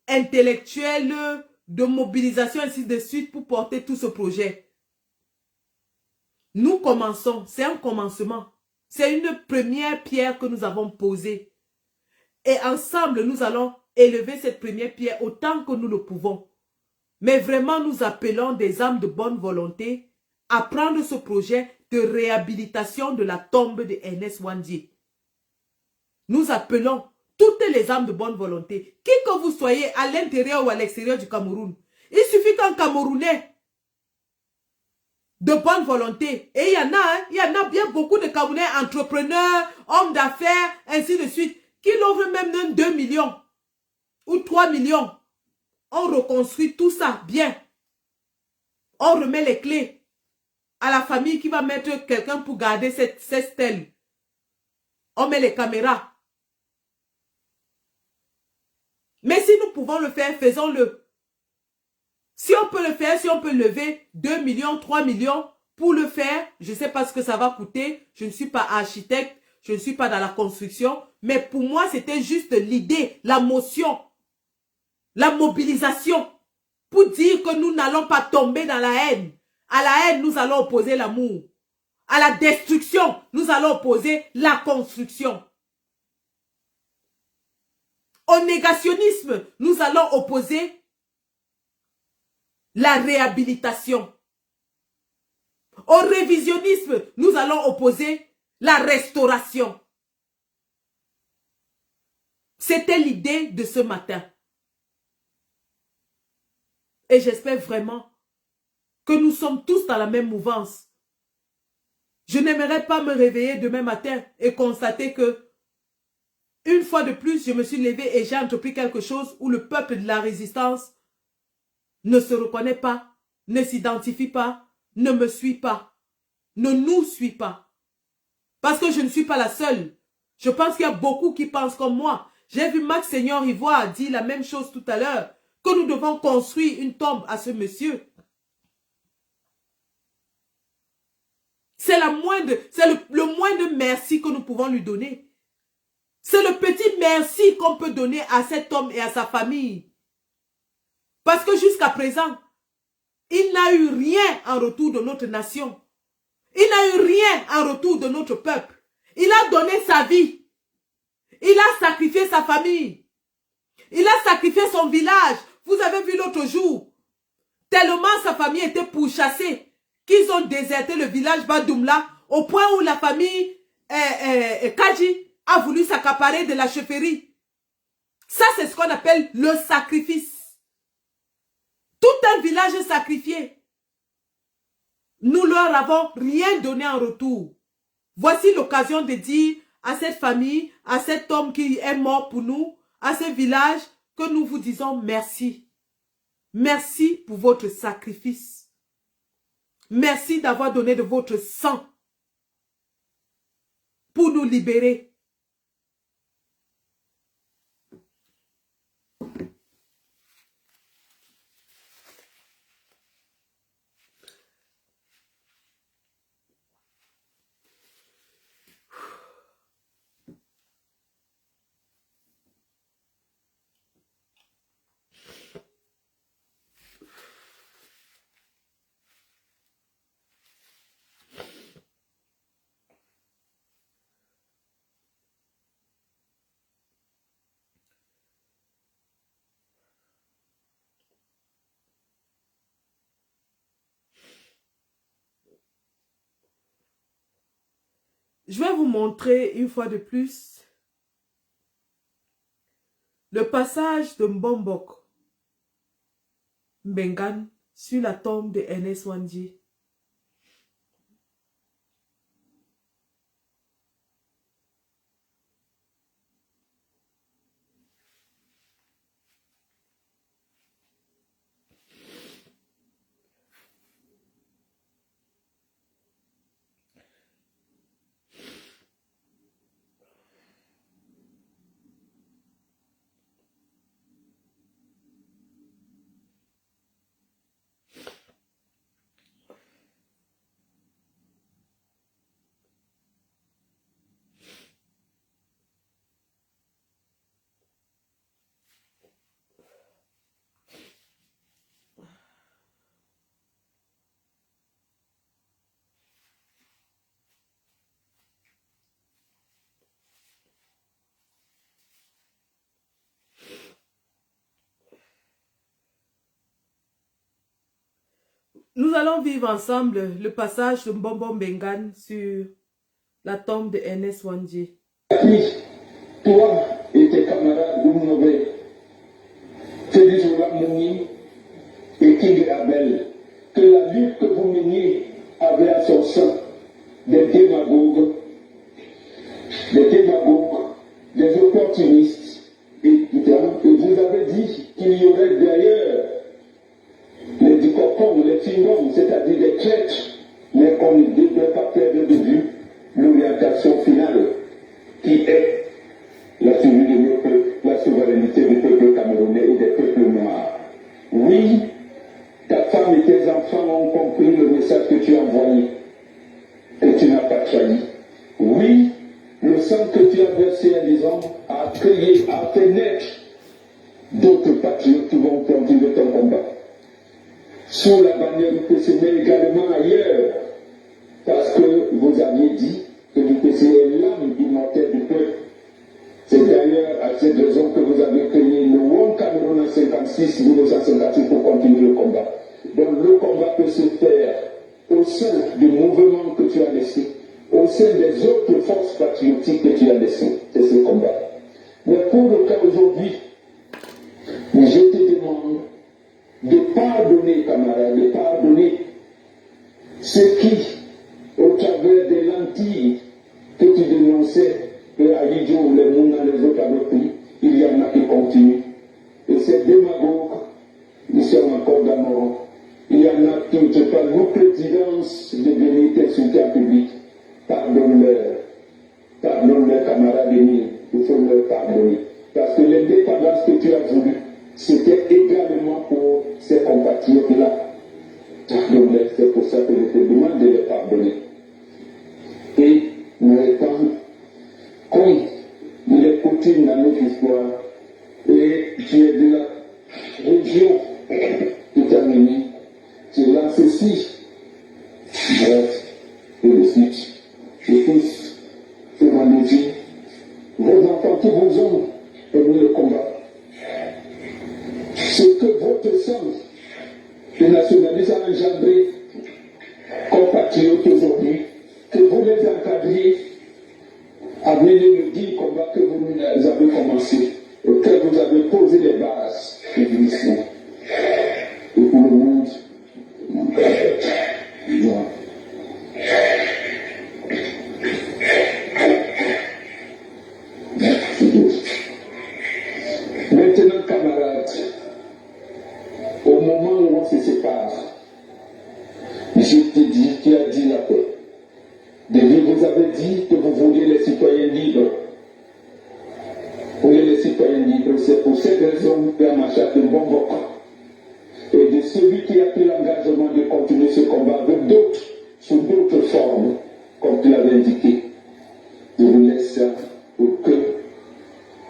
intellectuelles, de mobilisation, ainsi de suite pour porter tout ce projet. Nous commençons, c'est un commencement. C'est une première pierre que nous avons posée. Et ensemble, nous allons élever cette première pierre autant que nous le pouvons. Mais vraiment, nous appelons des âmes de bonne volonté à prendre ce projet de réhabilitation de la tombe de Ernest Ouandié. Nous appelons toutes les âmes de bonne volonté, qui que vous soyez à l'intérieur ou à l'extérieur du Cameroun. Il suffit qu'un Camerounais de bonne volonté, et il y en a bien beaucoup de Camerounais entrepreneurs, hommes d'affaires, ainsi de suite, qui l'ouvrent même 2 millions ou 3 millions. On reconstruit tout ça bien. On remet les clés à la famille qui va mettre quelqu'un pour garder cette stèle. On met les caméras. Mais si nous pouvons le faire, faisons-le. Si on peut le faire, si on peut lever 2 millions, 3 millions pour le faire, je ne sais pas ce que ça va coûter. Je ne suis pas architecte, je ne suis pas dans la construction. Mais pour moi, c'était juste l'idée, la motion, la mobilisation pour dire que nous n'allons pas tomber dans la haine. À la haine, nous allons opposer l'amour. À la destruction, nous allons opposer la construction. Au négationnisme, nous allons opposer la réhabilitation. Au révisionnisme, nous allons opposer la restauration. C'était l'idée de ce matin. Et j'espère vraiment que nous sommes tous dans la même mouvance. Je n'aimerais pas me réveiller demain matin et constater que une fois de plus, je me suis levée et j'ai entrepris quelque chose où le peuple de la résistance ne se reconnaît pas, ne s'identifie pas, ne me suit pas, ne nous suit pas. Parce que je ne suis pas la seule. Je pense qu'il y a beaucoup qui pensent comme moi. J'ai vu Max Seigneur Ivoire dire la même chose tout à l'heure, que nous devons construire une tombe à ce monsieur. C'est le moindre merci que nous pouvons lui donner. C'est le petit merci qu'on peut donner à cet homme et à sa famille. Parce que jusqu'à présent, il n'a eu rien en retour de notre nation. Il n'a eu rien en retour de notre peuple. Il a donné sa vie. Il a sacrifié sa famille. Il a sacrifié son village. Vous avez vu l'autre jour, tellement sa famille était pourchassée, qu'ils ont déserté le village Badoumla, au point où la famille Kaji a voulu s'accaparer de la chefferie. Ça, c'est ce qu'on appelle le sacrifice. Tout un village est sacrifié. Nous leur avons rien donné en retour. Voici l'occasion de dire à cette famille, à cet homme qui est mort pour nous, à ce village, que nous vous disons merci. Merci pour votre sacrifice. Merci d'avoir donné de votre sang pour nous libérer. Je vais vous montrer une fois de plus le passage de Mbombok Mbengan sur la tombe de Ernest Wandji. Nous allons vivre ensemble le passage de Mbombo Mbengan sur la tombe de Ernest Wandji. Toi et tes camarades, vous nommez Félix Olamouni et King Abel, que la lutte que vous meniez avait à son sein des démagogues, des opportunistes, et vous avez dit qu'il y aurait derrière les dicocons, les fingons, c'est-à-dire les traîtres, mais qu'on ne devrait pas perdre de vue l'orientation finale, qui est la survie de nos peuples, la souveraineté du peuple camerounais et des peuples noirs. Oui, ta femme et tes enfants ont compris le message que tu as envoyé, que tu n'as pas trahi. Oui, le sang que tu as versé à des hommes a créé, a fait naître d'autres patriotes qui vont continuer ton combat. Sous la bannière du PC, mais également ailleurs, parce que vous aviez dit que le PC est l'âme immortelle du peuple. C'est d'ailleurs à cette raison que vous avez créé le One Cameroun en 1956 pour continuer le combat. Donc le combat peut se faire au sein du mouvement que tu as laissé, au sein des autres forces patriotiques que tu as laissées. C'est ce combat. Mais pour le cas aujourd'hui, je te demande de pardonner, camarades, de pardonner ceux qui, au travers des lentilles que tu dénonçais et à Yidjo, les mondes dans les autres avaient pris, il y en a qui continuent. Et ces démagogues, ils sont encore d'amorant. Il y en a qui ne font pas nos présidences de venir t'insulter en public. Pardonne-leur, camarades ennemis, il faut leur pardonner. Parce que l'indépendance que tu as voulu, c'était également pour ces compatriotes-là. Pardonne-leur, c'est pour ça que je te demande de les pardonner. Et nous répondons, comme il est coutume dans notre histoire, et tu es de la région déterminée, tu lances ceci, bref, et le suite. Et tous, c'est mon désir, vos enfants qui vous ont permis le combat. Ce que votre sang, les nationalistes a engendré, compatriotes aujourd'hui, que vous les encadriez, à mener le dit combat que vous avez commencé, et que vous avez posé les bases de l'mission. Et pour le monde, maintenant, camarades, au moment où on se sépare, je te dis, qui a dit la paix. Vous avez dit que vous vouliez les citoyens libres. Vous voulez les citoyens libres, c'est pour cette raison que Machak de Bombok et de celui qui a pris l'engagement de continuer ce combat avec d'autres, sous d'autres formes, comme tu l'avais indiqué. Je vous laisse ça pour que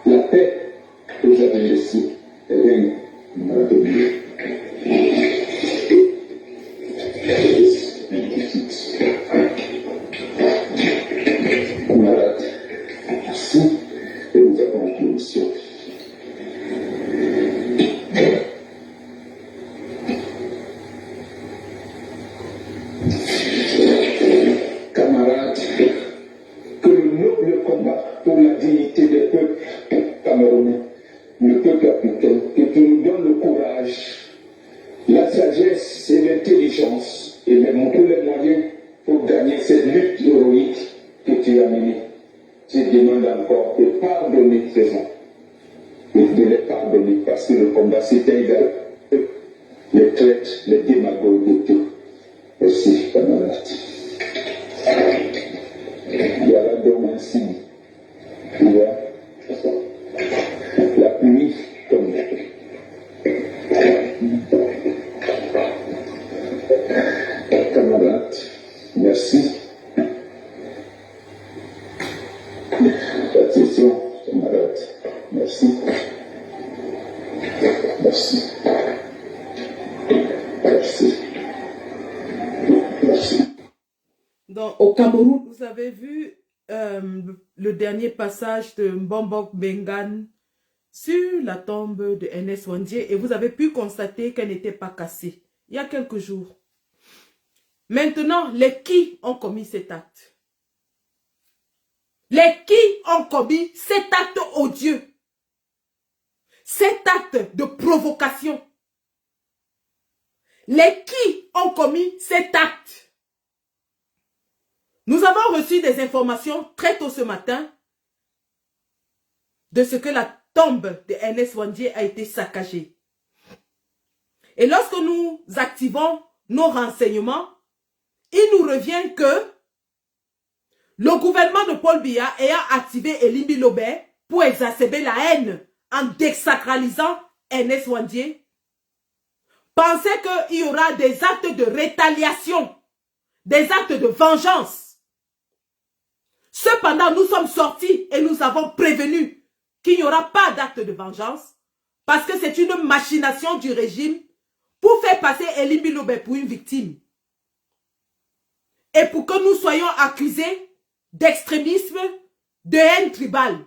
la paix que vous avez laissée règne dans la vie. Camarades, merci et nous avons une mission. Camarades, que le noble combat pour la dignité des peuples camerounais, le peuple africain, que tu nous donnes le courage, la sagesse et l'intelligence, et même tous les moyens pour gagner cette lutte héroïque que tu as menée. Je demande encore de pardonner ces gens, et de les pardonner parce que le combat c'était égal. Les traites, les démagogues et tout. Merci, camarades. Voilà donc un signe. Tu vois, la pluie tombe. Camarades, merci. Attention, camarades, merci. Merci. Merci. Merci. Donc, au Cameroun, vous avez vu le dernier passage de Mbombok Bengan sur la tombe de Ernest Ouandié et vous avez pu constater qu'elle n'était pas cassée il y a quelques jours. Maintenant, les qui ont commis cet acte? Les qui ont commis cet acte odieux? Cet acte de provocation? Les qui ont commis cet acte? Nous avons reçu des informations très tôt ce matin de ce que la tombe de Ernest Ouandié a été saccagée. Et lorsque nous activons nos renseignements, il nous revient que le gouvernement de Paul Biya ayant activé Elimbi Lobé pour exacerber la haine en désacralisant Ernest Ouandié, pensait qu'il y aura des actes de rétaliation, des actes de vengeance. Cependant, nous sommes sortis et nous avons prévenu qu'il n'y aura pas d'acte de vengeance parce que c'est une machination du régime pour faire passer Elimbi Lobé pour une victime. Et pour que nous soyons accusés d'extrémisme, de haine tribale.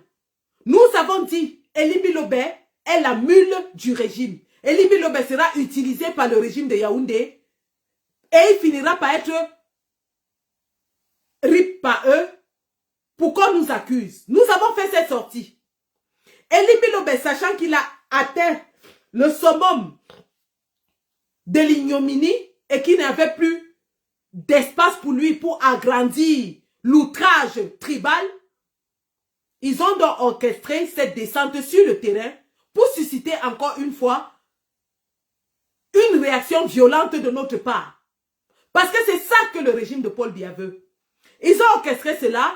Nous avons dit, Elimbi Lobé est la mule du régime. Elimbi Lobé sera utilisé par le régime de Yaoundé et il finira par être rip par eux pour qu'on nous accuse. Nous avons fait cette sortie. Elimbi Lobé, sachant qu'il a atteint le summum de l'ignominie et qu'il n'avait plus d'espace pour lui pour agrandir l'outrage tribal, Ils ont donc orchestré cette descente sur le terrain pour susciter encore une fois une réaction violente de notre part. Parce que c'est ça que le régime de Paul Biya veut. Ils ont orchestré cela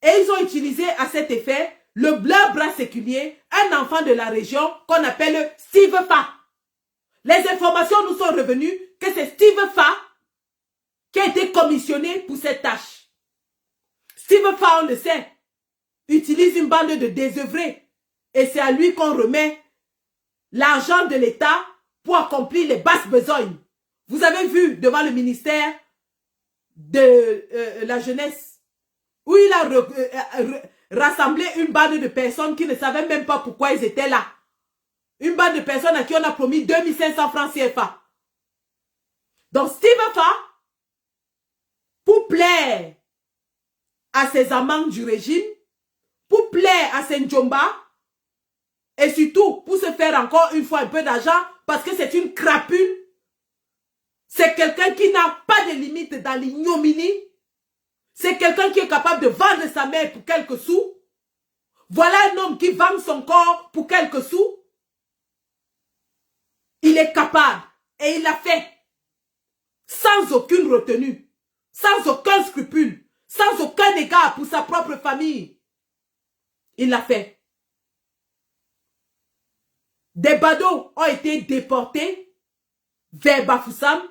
et ils ont utilisé à cet effet leur bras séculier, un enfant de la région qu'on appelle Steve Fa. Les informations nous sont revenues que c'est Steve Fa qui a été commissionné pour cette tâche. Steve Fa, on le sait, utilise une bande de désœuvrés et c'est à lui qu'on remet l'argent de l'État pour accomplir les basses besognes. Vous avez vu devant le ministère de la jeunesse où il a rassemblé une bande de personnes qui ne savaient même pas pourquoi ils étaient là. Une bande de personnes à qui on a promis 2500 francs CFA. Donc Steve Fa, pour plaire à ses amants du régime, pour plaire à Senjomba, et surtout pour se faire encore une fois un peu d'argent, parce que c'est une crapule, c'est quelqu'un qui n'a pas de limite dans l'ignominie, c'est quelqu'un qui est capable de vendre sa mère pour quelques sous. Voilà un homme qui vend son corps pour quelques sous. Il est capable et il l'a fait sans aucune retenue, sans aucun scrupule, sans aucun égard pour sa propre famille. Il l'a fait. Des badauds ont été déportés vers Bafoussam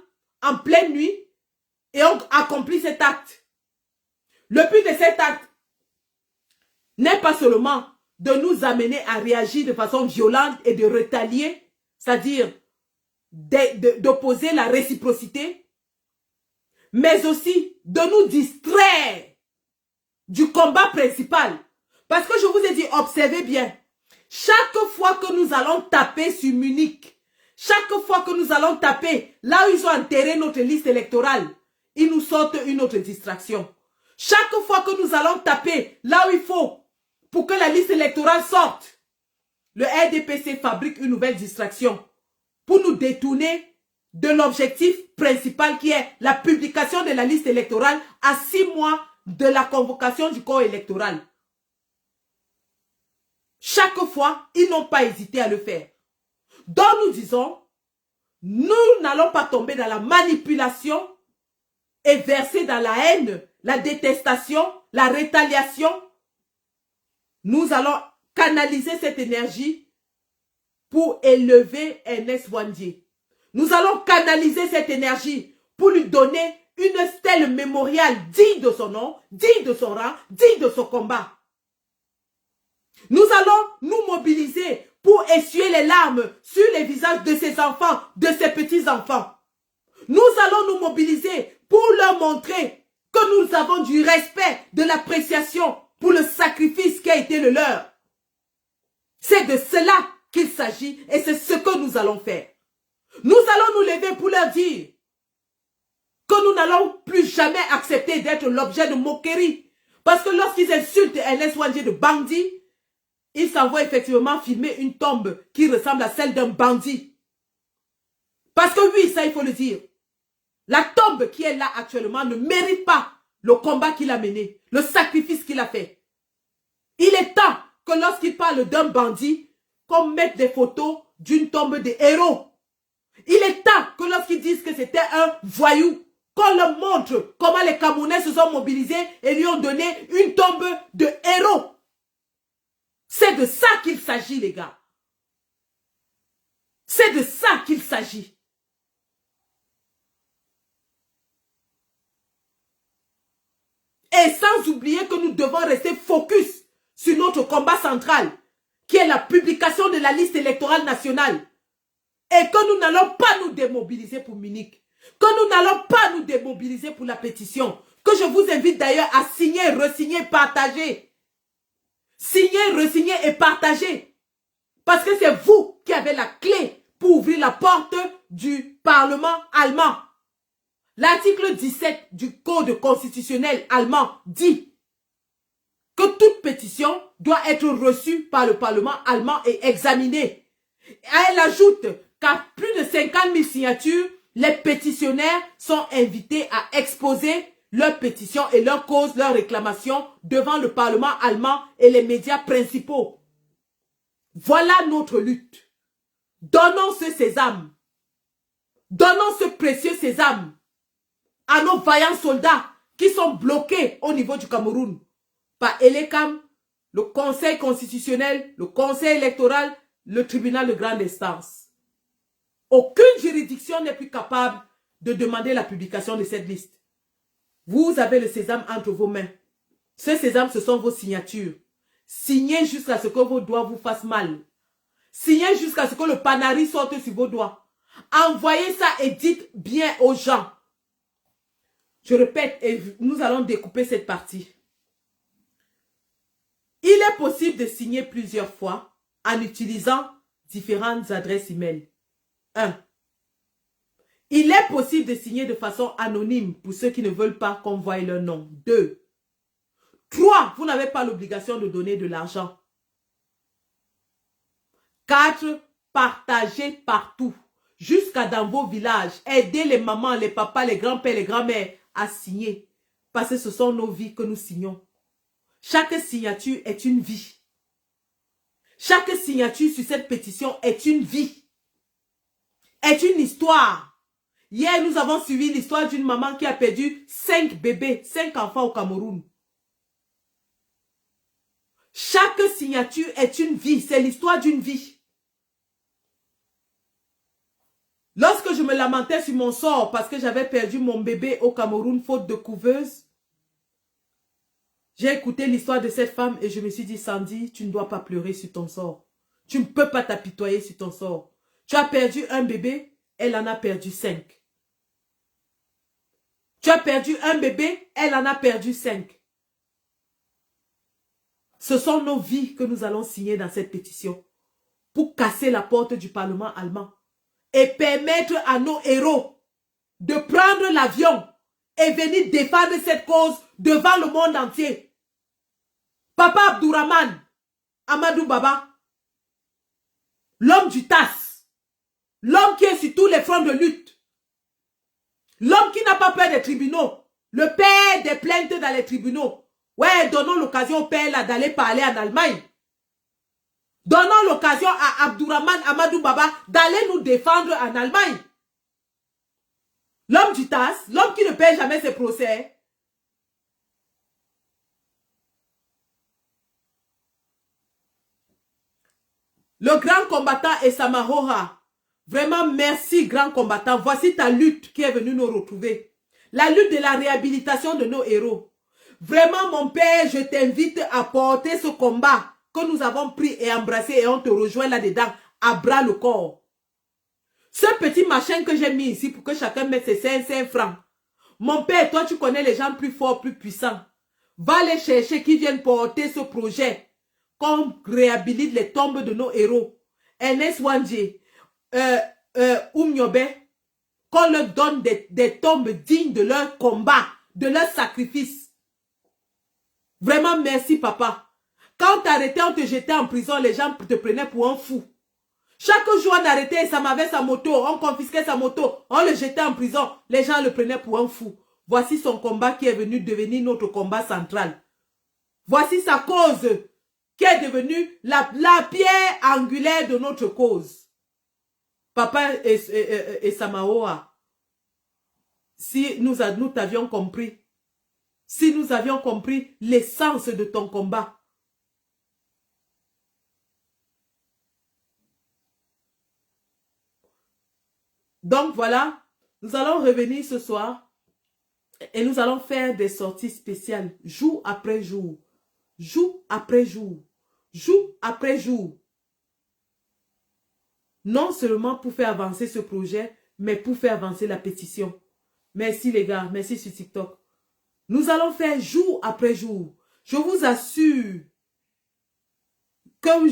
en pleine nuit et ont accompli cet acte. Le but de cet acte n'est pas seulement de nous amener à réagir de façon violente et de retalier, c'est-à-dire d'opposer la réciprocité, mais aussi de nous distraire du combat principal. Parce que je vous ai dit, observez bien, chaque fois que nous allons taper sur Munich, chaque fois que nous allons taper là où ils ont enterré notre liste électorale, ils nous sortent une autre distraction. Chaque fois que nous allons taper là où il faut pour que la liste électorale sorte, le RDPC fabrique une nouvelle distraction pour nous détourner de l'objectif principal qui est la publication de la liste électorale à 6 mois de la convocation du corps électoral. Chaque fois, ils n'ont pas hésité à le faire. Donc nous disons, nous n'allons pas tomber dans la manipulation et verser dans la haine, la détestation, la rétaliation. Nous allons canaliser cette énergie pour élever Ernest Ouandié. Nous allons canaliser cette énergie pour lui donner une stèle mémoriale digne de son nom, digne de son rang, digne de son combat. Nous allons nous mobiliser pour essuyer les larmes sur les visages de ses enfants, de ses petits-enfants. Nous allons nous mobiliser pour leur montrer que nous avons du respect, de l'appréciation pour le sacrifice qui a été le leur. C'est de cela qu'il s'agit et c'est ce que nous allons faire. Nous allons nous lever pour leur dire que nous n'allons plus jamais accepter d'être l'objet de moquerie. Parce que lorsqu'ils insultent Ernest Ouandié de bandit, ils s'en vont effectivement filmer une tombe qui ressemble à celle d'un bandit. Parce que oui, ça il faut le dire. La tombe qui est là actuellement ne mérite pas le combat qu'il a mené, le sacrifice qu'il a fait. Il est temps que lorsqu'il parle d'un bandit, qu'on mette des photos d'une tombe de héros. Il est temps que lorsqu'ils disent que c'était un voyou, qu'on leur montre comment les Camerounais se sont mobilisés et lui ont donné une tombe de héros. C'est de ça qu'il s'agit, les gars. C'est de ça qu'il s'agit. Et sans oublier que nous devons rester focus sur notre combat central, qui est la publication de la liste électorale nationale. Et que nous n'allons pas nous démobiliser pour Munich. Que nous n'allons pas nous démobiliser pour la pétition. Que je vous invite d'ailleurs à signer, resigner, partager. Signer, resigner et partager. Parce que c'est vous qui avez la clé pour ouvrir la porte du Parlement allemand. L'article 17 du Code constitutionnel allemand dit que toute pétition doit être reçue par le Parlement allemand et examinée. Elle ajoute qu'à plus de 50 000 signatures, les pétitionnaires sont invités à exposer leurs pétitions et leurs causes, leurs réclamations devant le Parlement allemand et les médias principaux. Voilà notre lutte. Donnons ce sésame. Donnons ce précieux sésame à nos vaillants soldats qui sont bloqués au niveau du Cameroun par Elekam, le Conseil constitutionnel, le Conseil électoral, le tribunal de grande instance. Aucune juridiction n'est plus capable de demander la publication de cette liste. Vous avez le sésame entre vos mains. Ce sésame, ce sont vos signatures. Signez jusqu'à ce que vos doigts vous fassent mal. Signez jusqu'à ce que le panari sorte sur vos doigts. Envoyez ça et dites bien aux gens. Je répète, et nous allons découper cette partie. Il est possible de signer plusieurs fois en utilisant différentes adresses email. 1. Il est possible de signer de façon anonyme pour ceux qui ne veulent pas qu'on voie leur nom. 2. 3. Vous n'avez pas l'obligation de donner de l'argent. 4. Partagez partout, jusqu'à dans vos villages. Aidez les mamans, les papas, les grands-pères, les grands-mères à signer. Parce que ce sont nos vies que nous signons. Chaque signature est une vie. Chaque signature sur cette pétition est une vie. Est une histoire. Hier, nous avons suivi l'histoire d'une maman qui a perdu 5 bébés, 5 enfants au Cameroun. Chaque signature est une vie. C'est l'histoire d'une vie. Lorsque je me lamentais sur mon sort parce que j'avais perdu mon bébé au Cameroun faute de couveuse, j'ai écouté l'histoire de cette femme et je me suis dit, Sandy, tu ne dois pas pleurer sur ton sort. Tu ne peux pas t'apitoyer sur ton sort. Tu as perdu un bébé, elle en a perdu 5. Tu as perdu un bébé, elle en a perdu 5. Ce sont nos vies que nous allons signer dans cette pétition pour casser la porte du Parlement allemand et permettre à nos héros de prendre l'avion et venir défendre cette cause devant le monde entier. Papa Abdourahmane, Amadou Baba, l'homme du TAS, l'homme qui est sur tous les fronts de lutte, l'homme qui n'a pas peur des tribunaux, le père des plaintes dans les tribunaux. Ouais, donnons l'occasion au père là d'aller parler en Allemagne. Donnons l'occasion à Abdourahmane Amadou Baba d'aller nous défendre en Allemagne. L'homme du TAS, l'homme qui ne paie jamais ses procès. Le grand combattant Esamahoha. Vraiment, merci grand combattant. Voici ta lutte qui est venue nous retrouver. La lutte de la réhabilitation de nos héros. Vraiment, mon père, je t'invite à porter ce combat que nous avons pris et embrassé et on te rejoint là-dedans à bras le corps. Ce petit machin que j'ai mis ici pour que chacun mette ses 5 francs. Mon père, toi, tu connais les gens plus forts, plus puissants. Va les chercher qui viennent porter ce projet. Qu'on réhabilite les tombes de nos héros. Ernest Wandje, Oumniobe, qu'on leur donne des tombes dignes de leur combat, de leur sacrifice. Vraiment, merci, papa. Quand t'arrêtais, on te jetait en prison, les gens te prenaient pour un fou. Chaque jour, on arrêtait, ça m'avait sa moto, on confisquait sa moto, on le jetait en prison, les gens le prenaient pour un fou. Voici son combat qui est venu devenir notre combat central. Voici sa cause qui est devenue la pierre angulaire de notre cause. Papa et Samaoa, si nous t'avions compris, si nous avions compris l'essence de ton combat, donc voilà, nous allons revenir ce soir et nous allons faire des sorties spéciales, jour après jour, jour après jour, jour après jour. Non seulement pour faire avancer ce projet, mais pour faire avancer la pétition. Merci les gars, merci sur TikTok. Nous allons faire jour après jour. Je vous assure que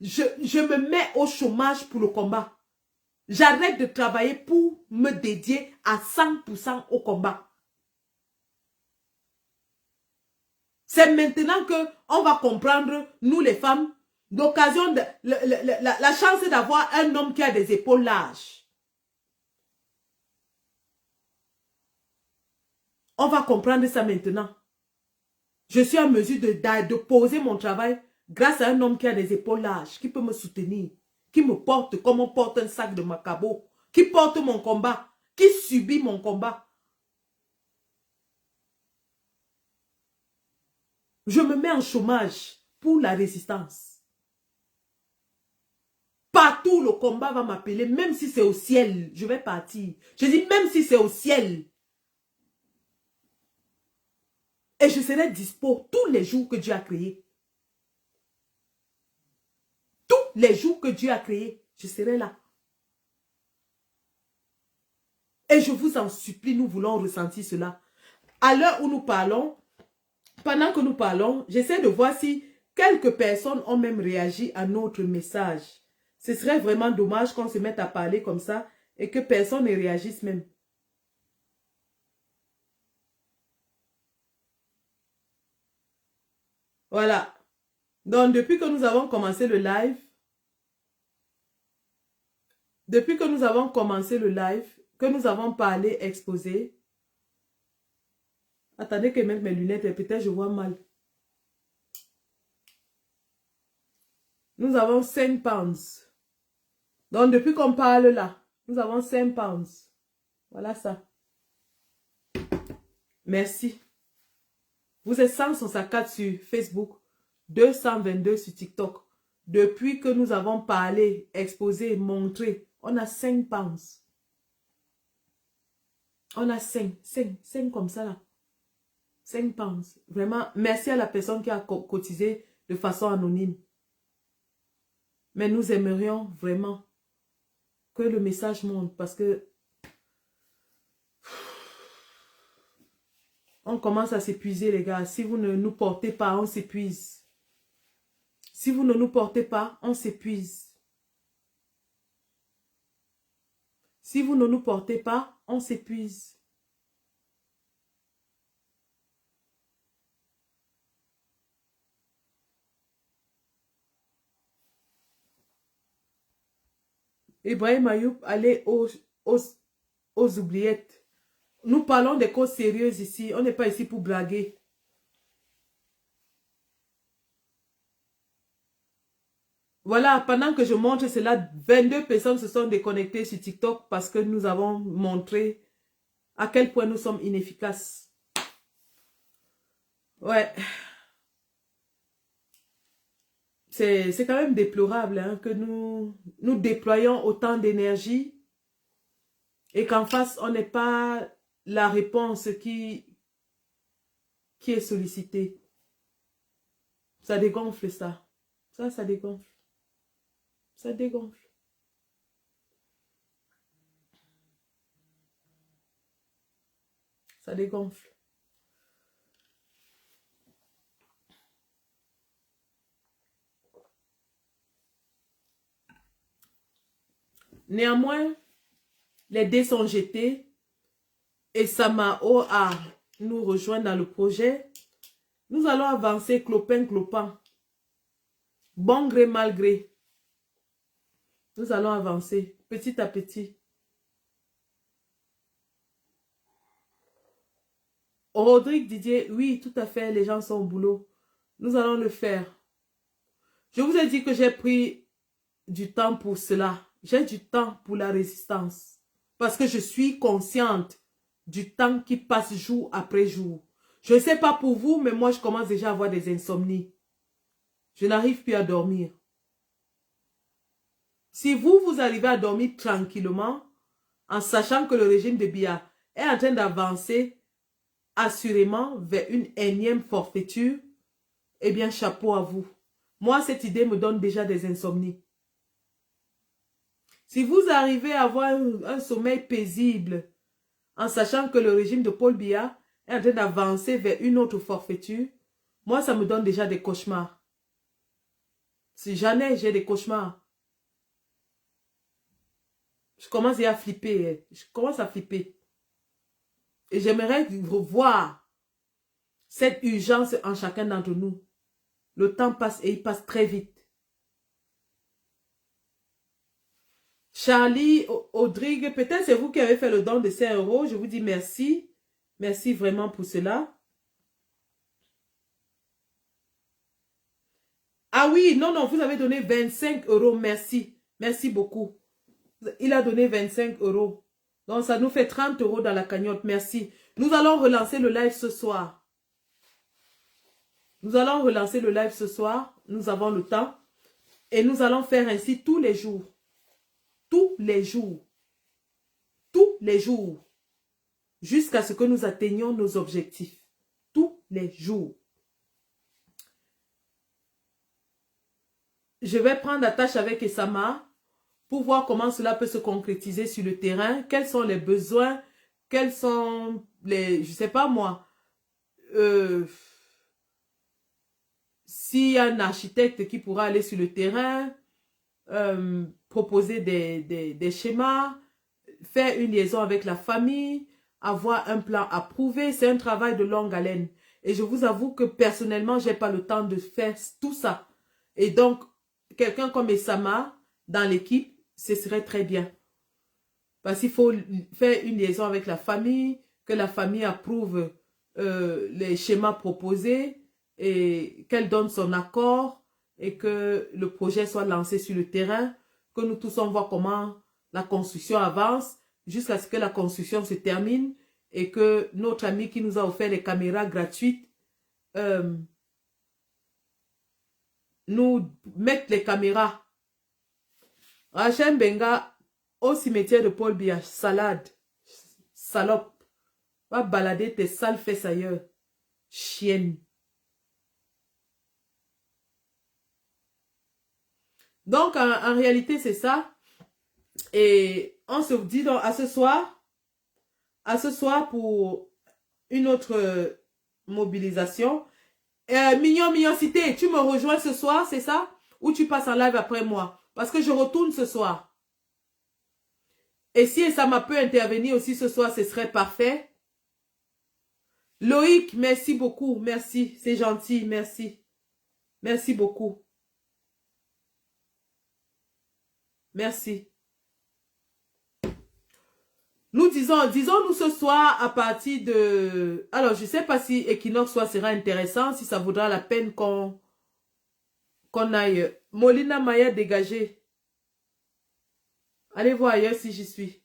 je me mets au chômage pour le combat. J'arrête de travailler pour me dédier à 100% au combat. C'est maintenant qu'on va comprendre, nous les femmes, l'occasion, la chance d'avoir un homme qui a des épaules larges. On va comprendre ça maintenant. Je suis en mesure de poser mon travail grâce à un homme qui a des épaules larges, qui peut me soutenir, qui me porte comme on porte un sac de macabo, qui porte mon combat, qui subit mon combat. Je me mets en chômage pour la résistance. Partout, le combat va m'appeler, même si c'est au ciel, je vais partir. Je dis, même si c'est au ciel. Et je serai dispo tous les jours que Dieu a créés. Tous les jours que Dieu a créés, je serai là. Et je vous en supplie, nous voulons ressentir cela. À l'heure où nous parlons, pendant que nous parlons, j'essaie de voir si quelques personnes ont même réagi à notre message. Ce serait vraiment dommage qu'on se mette à parler comme ça et que personne ne réagisse même. Voilà. Donc, depuis que nous avons commencé le live, que nous avons parlé, exposé. Attendez que je mette mes lunettes et peut-être je vois mal. Nous avons 5 pounds. Donc, depuis qu'on parle là, nous avons 5 pounds. Voilà ça. Merci. Vous êtes 164 sur Facebook, 222 sur TikTok. Depuis que nous avons parlé, exposé, montré, on a 5 pounds. On a 5 comme ça là. 5 pounds. Vraiment, merci à la personne qui a cotisé de façon anonyme. Mais nous aimerions vraiment que le message monte parce que on commence à s'épuiser, les gars. Si vous ne nous portez pas, on s'épuise. Si vous ne nous portez pas, on s'épuise. Si vous ne nous portez pas, on s'épuise. Ibrahim Ayoub, allez aux oubliettes. Nous parlons des causes sérieuses ici. On n'est pas ici pour blaguer. Voilà, pendant que je montre cela, 22 personnes se sont déconnectées sur TikTok parce que nous avons montré à quel point nous sommes inefficaces. Ouais. C'est quand même déplorable hein, que nous déployons autant d'énergie et qu'en face, on n'ait pas la réponse qui est sollicitée. Ça dégonfle ça. Ça dégonfle. Ça dégonfle. Ça dégonfle. Néanmoins, les dés sont jetés et Samao a nous rejoint dans le projet. Nous allons avancer clopin clopin. Bon gré mal gré. Nous allons avancer petit à petit. Rodrigue Didier, oui, tout à fait, les gens sont au boulot. Nous allons le faire. Je vous ai dit que j'ai pris du temps pour cela. J'ai du temps pour la résistance. Parce que je suis consciente du temps qui passe jour après jour. Je ne sais pas pour vous, mais moi, je commence déjà à avoir des insomnies. Je n'arrive plus à dormir. Si vous arrivez à dormir tranquillement, en sachant que le régime de Biya est en train d'avancer assurément vers une énième forfaiture, eh bien, chapeau à vous. Moi, cette idée me donne déjà des insomnies. Si vous arrivez à avoir un sommeil paisible, en sachant que le régime de Paul Biya est en train d'avancer vers une autre forfaiture, moi, ça me donne déjà des cauchemars. Si jamais j'ai des cauchemars, je commence à flipper. Je commence à flipper. Et j'aimerais revoir cette urgence en chacun d'entre nous. Le temps passe et il passe très vite. Charlie, Audrigue, peut-être c'est vous qui avez fait le don de 5 €. Je vous dis merci. Merci vraiment pour cela. Ah oui, non, non, vous avez donné 25 €. Merci. Merci beaucoup. Il a donné 25 €. Donc, ça nous fait 30 € dans la cagnotte. Merci. Nous allons relancer le live ce soir. Nous allons relancer le live ce soir. Nous avons le temps. Et nous allons faire ainsi tous les jours. Tous les jours. Tous les jours. Jusqu'à ce que nous atteignions nos objectifs. Tous les jours. Je vais prendre attache avec Esama pour voir comment cela peut se concrétiser sur le terrain. Quels sont les besoins? Quels sont les... Je ne sais pas moi. S'il y a un architecte qui pourra aller sur le terrain, proposer des schémas, faire une liaison avec la famille, avoir un plan approuvé. C'est un travail de longue haleine. Et je vous avoue que personnellement, je n'ai pas le temps de faire tout ça. Et donc, quelqu'un comme Esama dans l'équipe, ce serait très bien. Parce qu'il faut faire une liaison avec la famille, que la famille approuve les schémas proposés et qu'elle donne son accord et que le projet soit lancé sur le terrain, que nous tous on voit comment la construction avance jusqu'à ce que la construction se termine et que notre ami qui nous a offert les caméras gratuites nous mette les caméras. Rachel Benga au cimetière de Paul Biya, salade, salope, va balader tes sales fesses ailleurs, chienne. Donc, en réalité, c'est ça. Et on se dit donc à ce soir pour une autre mobilisation. Mignon Cité, tu me rejoins ce soir, c'est ça? Ou tu passes en live après moi? Parce que je retourne ce soir. Et si ça m'a peut intervenir aussi ce soir, ce serait parfait. Loïc, merci beaucoup. Merci, c'est gentil, merci. Merci beaucoup. Merci. Nous disons-nous ce soir à partir de... Alors, je ne sais pas si Equinox Soir sera intéressant, si ça vaudra la peine qu'on aille. Molina Maya dégagé. Allez voir ailleurs si j'y suis.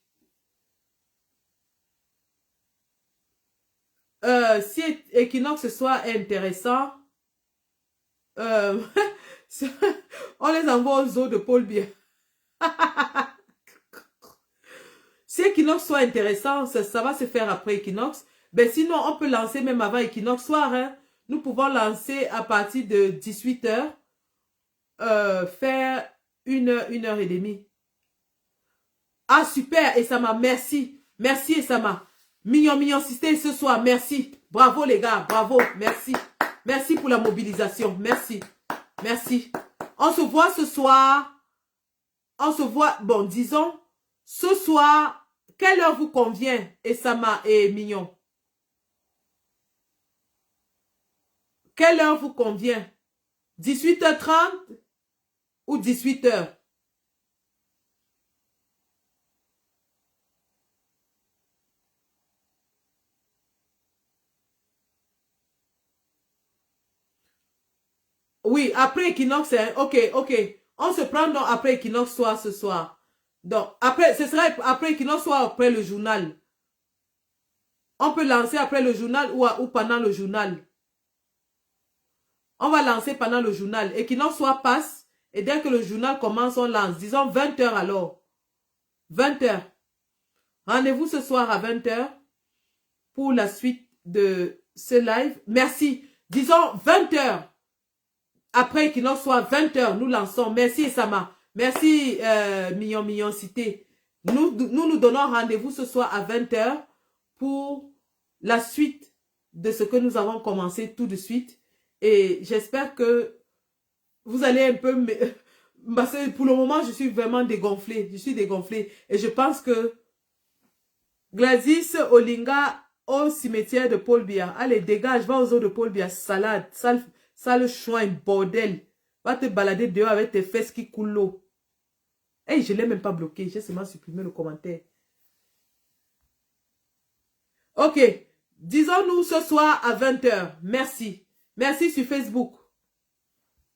Si Equinox ce soir est intéressant, on les envoie aux eaux de Paul Biya. Si Equinox soit intéressant, ça va se faire après Equinox. Ben sinon, on peut lancer même avant Equinox Soir. Hein. Nous pouvons lancer à partir de 18 h, faire 1h30. Ah, super, Esama, merci. Merci, Esama. Mignon Cité ce soir, merci. Bravo, les gars, bravo, merci. Merci pour la mobilisation, merci. Merci. On se voit ce soir. On se voit, bon, disons, ce soir... Quelle heure vous convient, Esama et Mignon? Quelle heure vous convient? 18h30 ou 18 h? Oui, après Equinox, ok. On se prend donc après Equinox Soir ce soir. Donc, après, ce serait après Equinox Soir après le journal. On peut lancer après le journal ou pendant le journal. On va lancer pendant le journal. Equinox Soir passe. Et dès que le journal commence, on lance. Disons 20 h alors. 20 h. Rendez-vous ce soir à 20 h pour la suite de ce live. Merci. Disons 20 h. Après Equinox Soir, 20 h, nous lançons. Merci Esama. Merci Mignon Cité. Nous donnons rendez-vous ce soir à 20 h pour la suite de ce que nous avons commencé tout de suite. Et j'espère que vous allez un peu... Parce que pour le moment, je suis vraiment dégonflée. Je suis dégonflée. Et je pense que Gladys Olinga au cimetière de Paul Biya. Allez, dégage, va aux eaux de Paul Biya. Salade, sale chouin, bordel. Va te balader dehors avec tes fesses qui coulent l'eau. Hey, je ne l'ai même pas bloqué. J'ai seulement supprimé le commentaire. Ok. Disons-nous ce soir à 20 h. Merci. Merci sur Facebook.